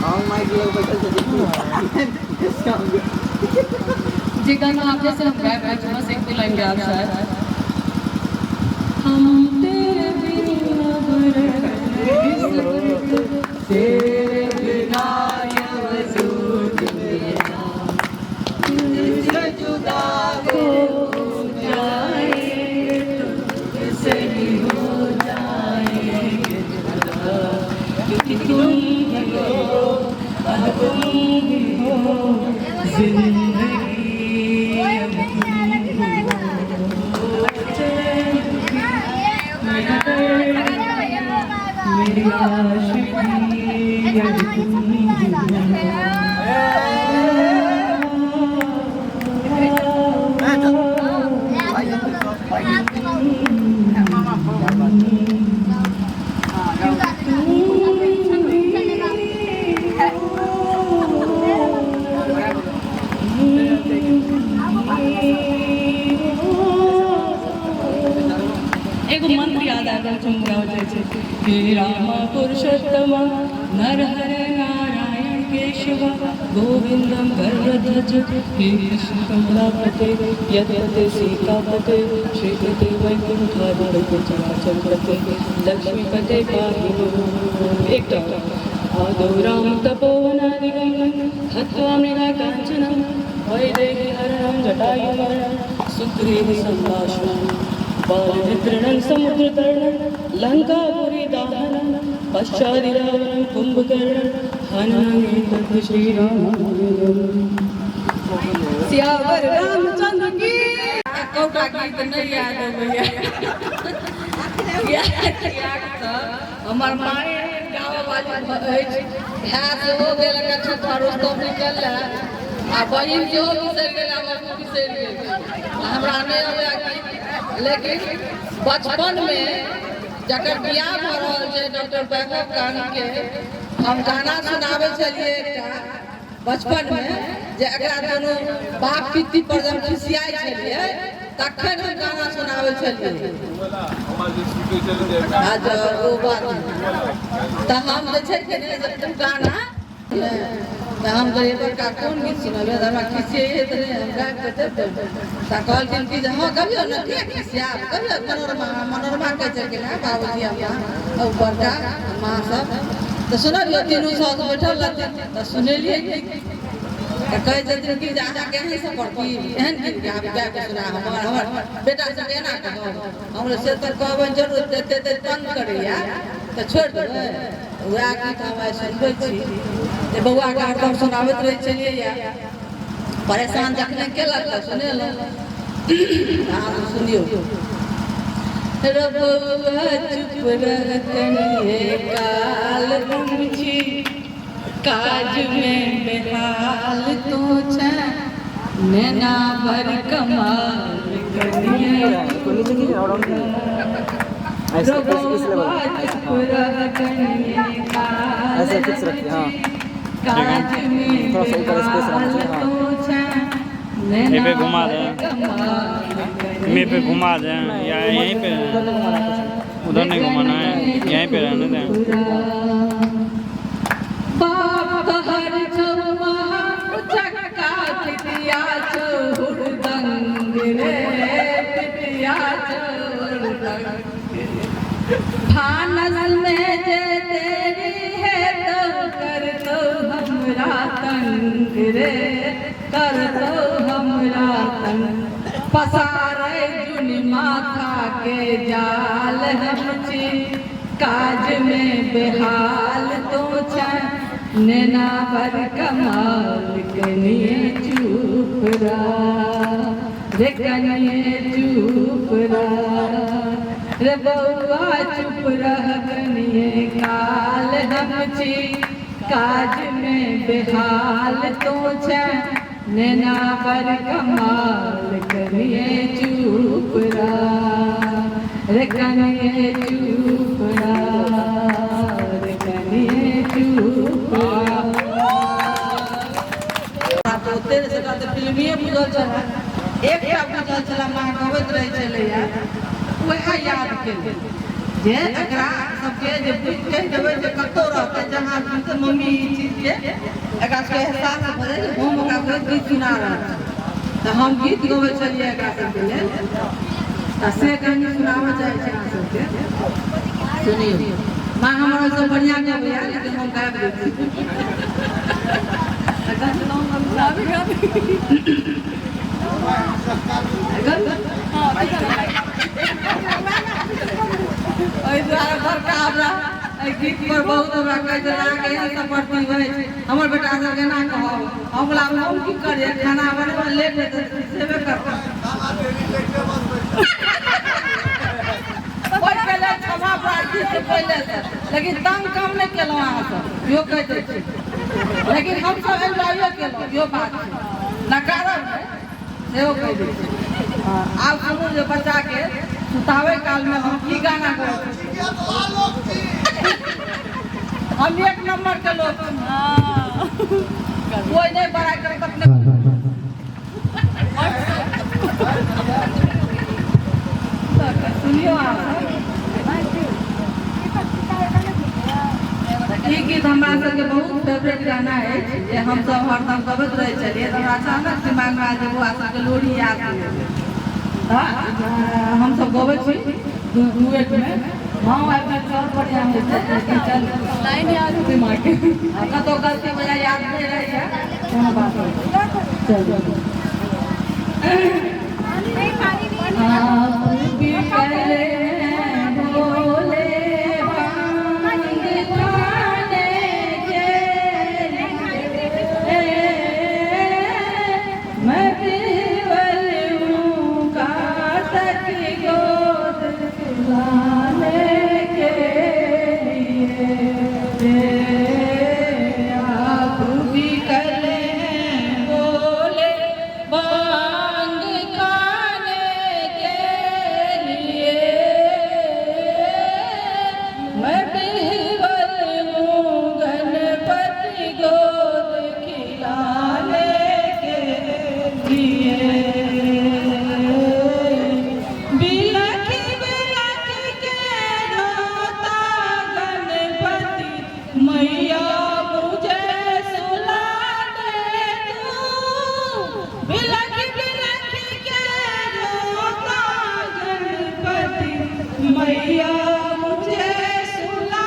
हां माइक लग बैठा जी गाना आप जैसे हम रैप है बस एक दो लाइन गा आप शायद हम तेरे बिना तेरे बिना ये वजूद मेरा तुझसे जुदा हो जाएंगे, तुझसे ही हो जाएंगे जुदा, क्योंकि तुम ही हो जिंदगी मेरी आशिकी हे राम पुरुषोत्तम नरहर नारायण केशव गोविंदम गरुड़ध्वज हे कृष्ण कमलापते यद्यते सीतापते श्रीपते वैकुंठाधिपते चराचरपते लक्ष्मीपते पाहि माम्। एक आदौ राम तपोवनादिगमनं हत्वा मृगाकाञ्चनं वैदेही हरणं जटायुमरणं सुग्रीव सम्भाषणं बालचित्रणं समुद्रतरणं लंकापुरी दाहनं पश्चादि रावणं कुंभकर्णं हननं श्रीराम। सियावर रामचंद्र की कौटा गीत नहीं याद है भैया हमार माए गाँव वाली भैंस हो गेल कछुआ रोस्तो निकल आ बहिन जो बिसर गेल हमर बिसर गेल हमरा नहीं आवे गीत। लेकिन बचपन में जकर बियाह भ रहल छै डॉक्टर वैभव कानी के हम गाना सुनावे छलिए एकटा बचपन में जे एकरा दोनों बाप पित्ती पर जब खिसियाई छलिए तखन हम गाना सुनावे छलिए। आज वो बात त हम जे छै कि गाना त हम ड्राइवर का कौन गीत सुनावे हमरा खिसिए त हम गाय के देब त कहलखिन कि हां कहियो न के खिसिया कहियो मनोरमा के छै कि ना बाबूजी हमरा और बड़का मां सब तो सुनलियो तीनों साथ बैठल रहते तो सुनेलिए कहे छथिन कि अहाँ केहन से पढ़ती एहन गीत गाबि के सुना हमर बेटा से केना कहो हमरे से तो कहबै जरूर देते तंग करैया तो छोड़ देबै वएह गीत हम सुनबै छी जे बौआ के हरदम सुनाबैत रहै छलिए या परेशान जखने केलक तो सुनेलौ अहाँ सुनियो रबुआ चुप रहतनिए काल बुझी काज में बेहाल तो छै नैना भर कमाल कनिए रबुआ चुप रहतनिए काल काज में बेहाल तो छै नैना घुमा दें मैं पे घुमा दें या यहीं पे उधर नहीं घुमाना है यहीं पे रहने दें। बाप हर चौमा चक्का पिटिया चोर दंग रे पिटिया चोर दंग फानस में जे तेरी है तो कर तो हमरा तंग रे कर तो हमरा तंग पसारे जुनी माथा के जाल हम छी काज में बेहाल तो छै नैना पर कमाल कनिए चुप रे कनिए चुप रे बउआ चुप रह कनिए काल हम छी काज में बेहाल तो छै नैना पर कमाल कनिए चुप रे कनिए चुप रे कनिए चुप तो तेरे से तो फिल्मीए बुझल छला एकटा बुझल छला मां कहैत रहै छलैया वएह याद केलिए जे एकरा सबके जे कहि देबै जे कतौ रहतै जहाँ से मम्मी ई चीज के एकरा सबके एहसास भऽ जाए हम ओकरा गीत सुना रहल तऽ हम गीत गबै छलिए एकरा सबके लेल से कहानी सुनाबऽ चाहै छी अहाँ सबके सुनियो माँ हमरा सब बढ़िया गबैया लेकिन हम गाबि दै छी एकरा सुनाउ हम गाबि ओइ दुआरे बड़का हमरा एहि गीत पर बहुत हमरा कहै छै अहाँके एहन सफरती होइ छै हमर बेटा सब केना कहब हम बोला हम की करिए खाना बनबै लेट हेतै सेबे करबै पहिले क्षमा प्रार्थी से पहिले लेकिन तंग कम नहीं केलहुँ अहाँ सब यो कहि दै छी लेकिन हमसब एन्जॉयो केलहुँ यो बात छै नकारब नहि सेहो कहि दै छी। आब सुनू जे बच्चा के सुतावे काल में हम की गाना गबै हम एक नंबर के लोग कोई नहीं बड़ा कर अपने सुनियो आप गीत हमारा सबके बहुत फेवरेट गाना है जे हम सब हरदम गबैत रहे छलिए तो हमरा अचानक दिमाग में आज बुआ सबके लोरी याद हम सब गबै छी डुएट में हाँ आइ चल बढ़िया होइ छै चल लाइन याद दिमाग के कतो गलती वजह याद नहीं रही है कोनो बात नहीं चल आप भी पहले बोले मैं केवल हूँ काटक गोद लाने के लिए आप भी कले बोले भांग खाने के लिए मैं केवल हूँ गणपति गोद खिलाने बिलख बिलख के रोता गणपति मैया मुझे सुला दे तू बिलख बिलख के रोता गणपति मैया मुझे सुला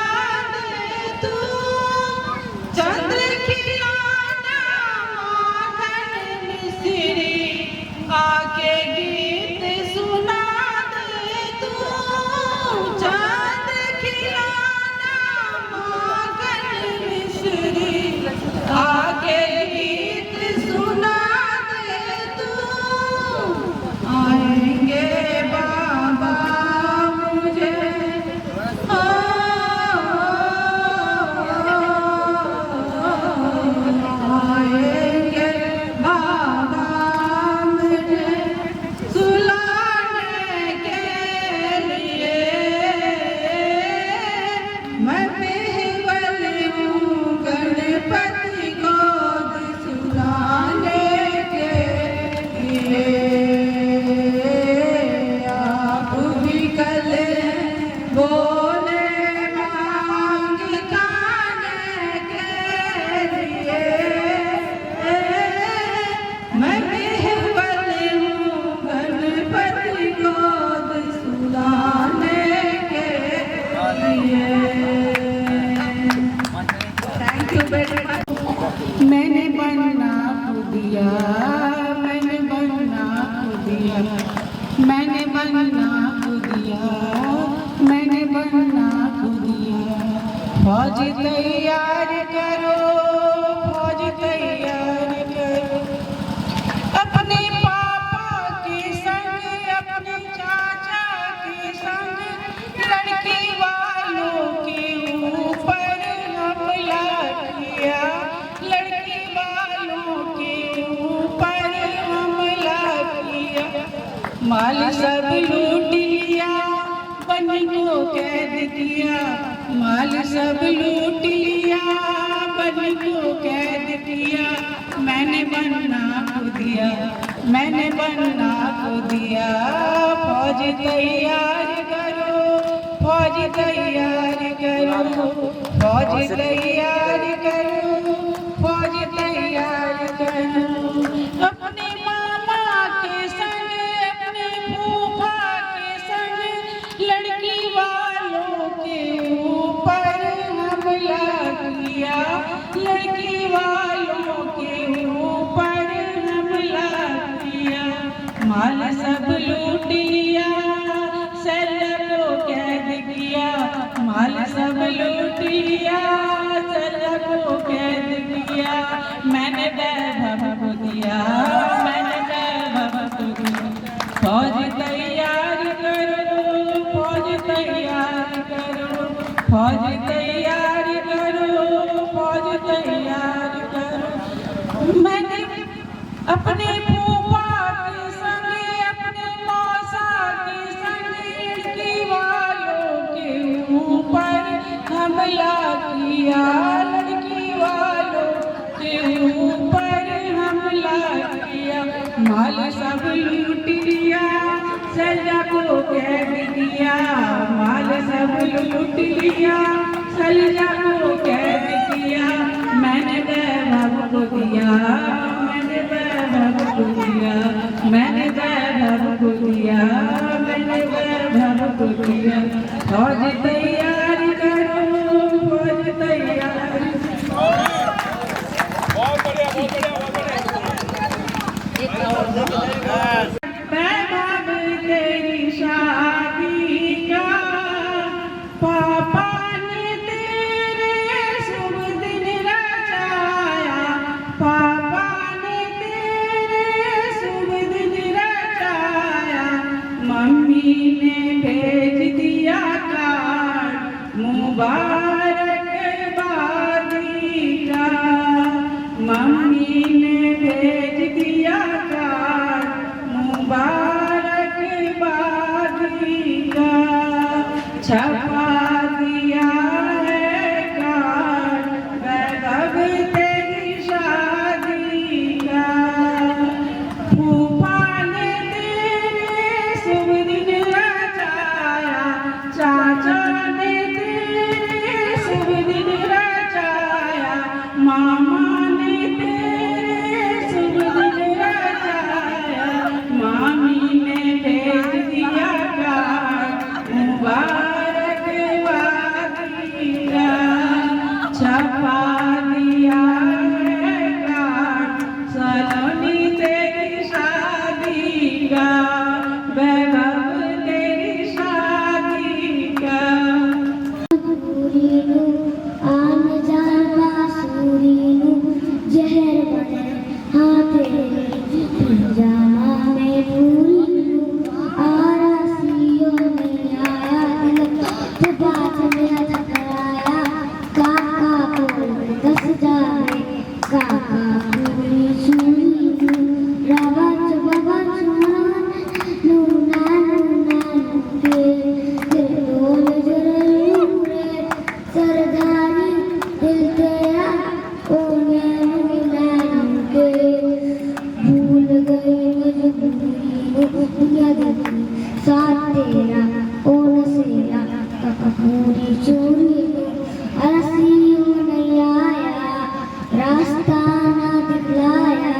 दे तू चंद्र खिलाना माखन मिश्री आके गीत सुना दे तू चांद खिलाना माखन मिश्री आके गीत सुना दे तू आएंगे बाबा मुझे आएंगे बाबा मुझे सुलाने के लिए मैं केवल हूँ गणपति गोद सुलाने के लिए आप भी कले बोले मांग खाने के लिए मैं केवल हूँ गणपति गोद सुलाने के लिए थैंक यू वेरी मच मैंने बनना दिया मैंने बनना दिया मैंने बनना दिया मैंने बनना दिया फौज तैयार करो फौज तैयार करो अपने पापा के संग अपने चाचा के संग लड़की वालों के ऊपर हमला किया लड़की वालों के ऊपर हमला किया माल सब लूट लिया बन को कैद किया माल सब लूट लिया बन को कैद किया मैंने बनना को दिया मैंने बनना को दिया फौज तैयार करो फौज तैयार करो फौज तैयार करो फौज तैयार करो अपने मामा के संग अपने फूफा के संग लड़की वालों के ऊपर हमला किया लड़की वालों के ऊपर हमला किया माल सब लूट लिया सर को कैद किया माल सब लूट लिया सर को कैद किया मैंने वैभव को दिया मैंने वैभव को दिया फौज तैयार करो फौज तैयार करो फौज तैयार करो फौज तैयार करो मैंने अपने फूफा के संग अपने मौसा के संग लड़की वालों के ऊपर हमला किया लड़की वालों के ऊपर हमला किया माल सब लूट लिया सजा को कैद किया माल सब लूट लिया सजा को कैद मैंने वैभव को दिया, मैंने वैभव को दिया, मैंने वैभव को दिया। फौज तैयारी करो, फौज तैयारी। बहुत बढ़िया, बहुत बढ़िया, बहुत बढ़िया। वैभव तेरी शादी का पापा ने तेरे शुभ दिन रचाया, पापा ने तेरे शुभ दिन रचाया। मम्मी ने भेज दिया कार्ड मुबारकबादी का, मम्मी ने भेज दिया कार्ड मुबारकबादी का। छपा दिया है कार्ड वैभव तेरी शादी का। फूफा ने तेरे शुभ दिन रचाया, चाचा ने तेरे शुभ दिन रचाया, मामा ने तेरे शुभ दिन रचाया। मामी ने भेज दिया कार्ड मुबारकबादी का। छपा दिया है कार्ड सलोनी तेरी शादी का, वैभव तेरी शादी का। आन जान बांसुरीनु जहर बने हाथे जामा में फूलनु आरसियों में आया दिल तो बात में टकराया। काका बोल 10 जाने काका पूरी सुनीनु रावत बाबा नूना नूना के दिल जरूर सरदारी दिल तेरा ओ नैनू के भूल गई दुनिया देखी साथ तेरा ओ नसेरा पूरी चोरी अरसियों नहीं आया रास्ता ना दिखलाया।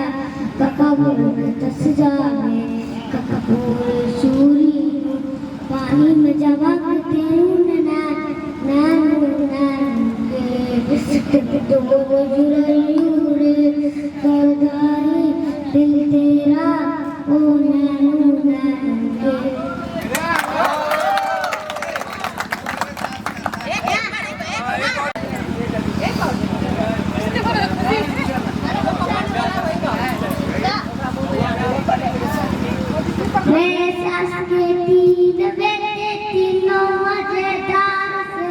काका बोल 10 जाने काका पूरी चोरी पानी में जवा तेरू नैनू के तो जुड़े सरदारी दिल तेरा ओ नैनू के। मेरे सास के 3 बेटे तीनों मजेदार से,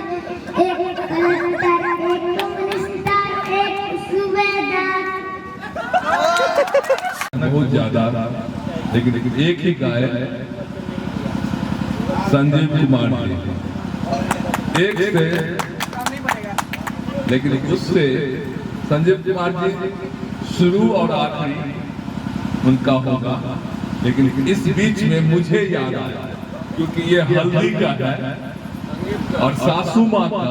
एक कलंदर, एक कम्युनिस्टर, एक सूबेदार। बहुत ज्यादा, लेकिन एक ही गाय संजीव कुमार जी, एक से, लेकिन उससे संजीव कुमार जी शुरू और आखिरी उनका होगा। लेकिन इस बीच में मुझे याद आया क्योंकि ये हल्दी का है और सासू माँ का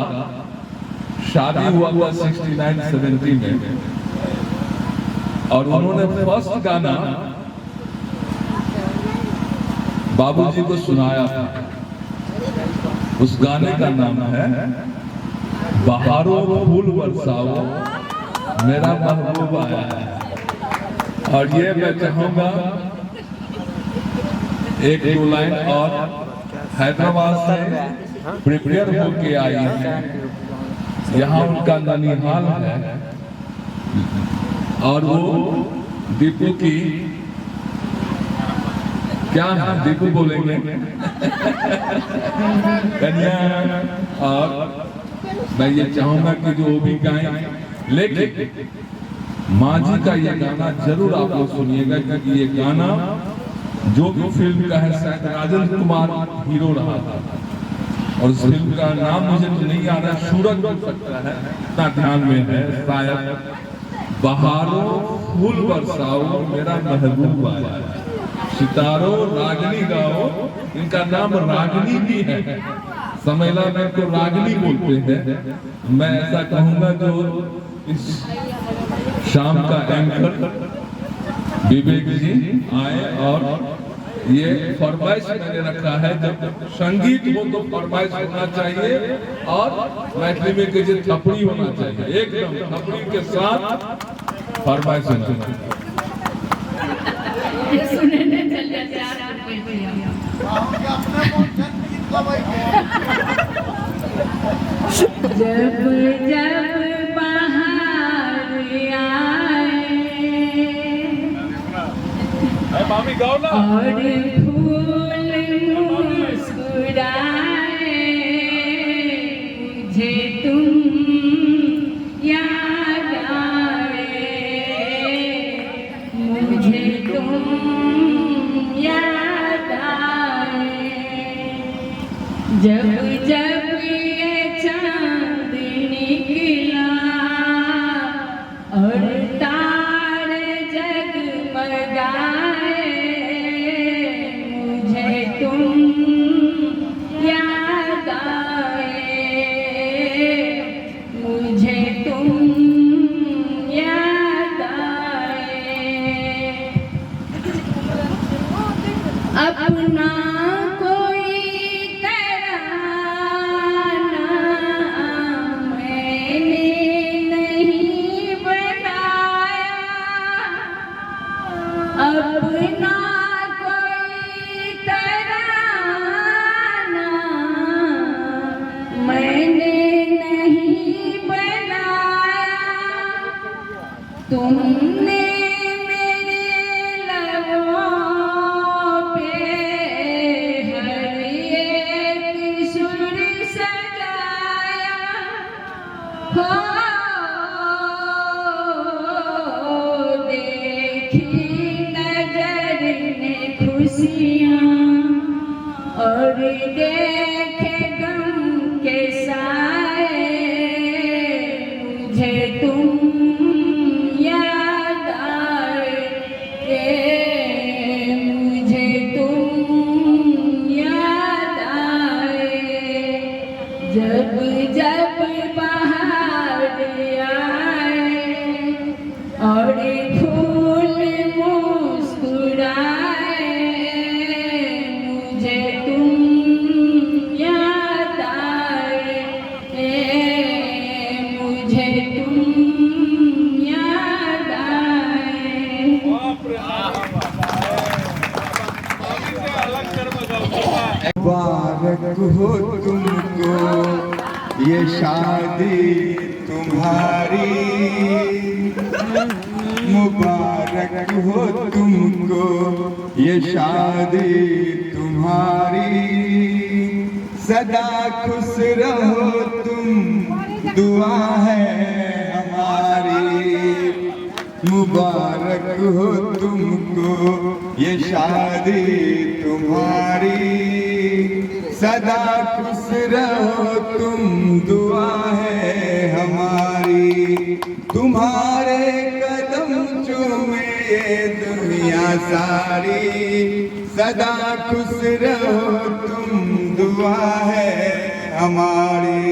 शादी हुआ था 69-70 में, और उन्होंने फर्स्ट गाना बाबूजी को सुनाया था। उस गाने का नाम है बहारों फूल बरसाओ मेरा महबूब आया है। और ये मैं चाहूंगा एक 2 लाइन और हैदराबाद से प्रिपेयर होके आई है, यहाँ उनका ननिहाल है और वो दीपू की क्या है, दीपू बोलेंगे कन्या। और मैं ये चाहूंगा कि जो भी गाएं, लेकिन माँ जी का ये गाना जरूर आप लोग सुनिएगा क्योंकि ये गाना जो भी फिल्म का है शायद राजेंद्र कुमार हीरो रहा था और उस फिल्म का नाम मुझे तो नहीं आ रहा, सूरज बन सकता है, इतना ध्यान में है शायद। बहारों फूल बरसाओ मेरा महबूब आया, सितारों रागनी गाओ, इनका नाम रागनी भी है, समैला में तो रागनी बोलते हैं। मैं ऐसा कहूंगा जो इस शाम का एंकर विवेक जी आए और ये फरमाइश मैंने रखा है, जब संगीत हो तो फरमाइश होना चाहिए और मैथिली में कहिए थपड़ी होना चाहिए, एकदम थपड़ी के साथ फरमाइश होना चाहिए। जब जब बाहर आए मामी गाओ ना। और फूल मुस्कुराए, मुझे तुम याद आए, मुझे तुम याद आए। जब जब ये चांद निकला और तारे जगमगाए, मुझे तुम याद आए, मुझे तुम याद आए। अपना कोई तराना मैंने नहीं बनाया, अपना कोई तराना मैंने नहीं बनाया। तुमने मेरे लबों पे हर एक सुर सजाया, हो देखी नजर ने खुशियाँ और देखे गम के साए, मुझे तुम याद आए, मुझे तुम याद आए। जब जब बाहर आए और फूल मुस्कुराए, मुझे तुम याद आए, मुझे तुम याद आए। मुबारक हो तुमको ये शादी तुम्हारी, मुबारक हो तुमको ये शादी तुम्हारी, सदा खुश रहो तुम दुआ है हमारी। मुबारक हो तुमको ये शादी तुम्हारी, सदा खुश रहो तुम दुआ है हमारी। तुम्हारे कदम चूमे ये दुनिया सारी, सदा खुश रहो तुम दुआ है हमारी।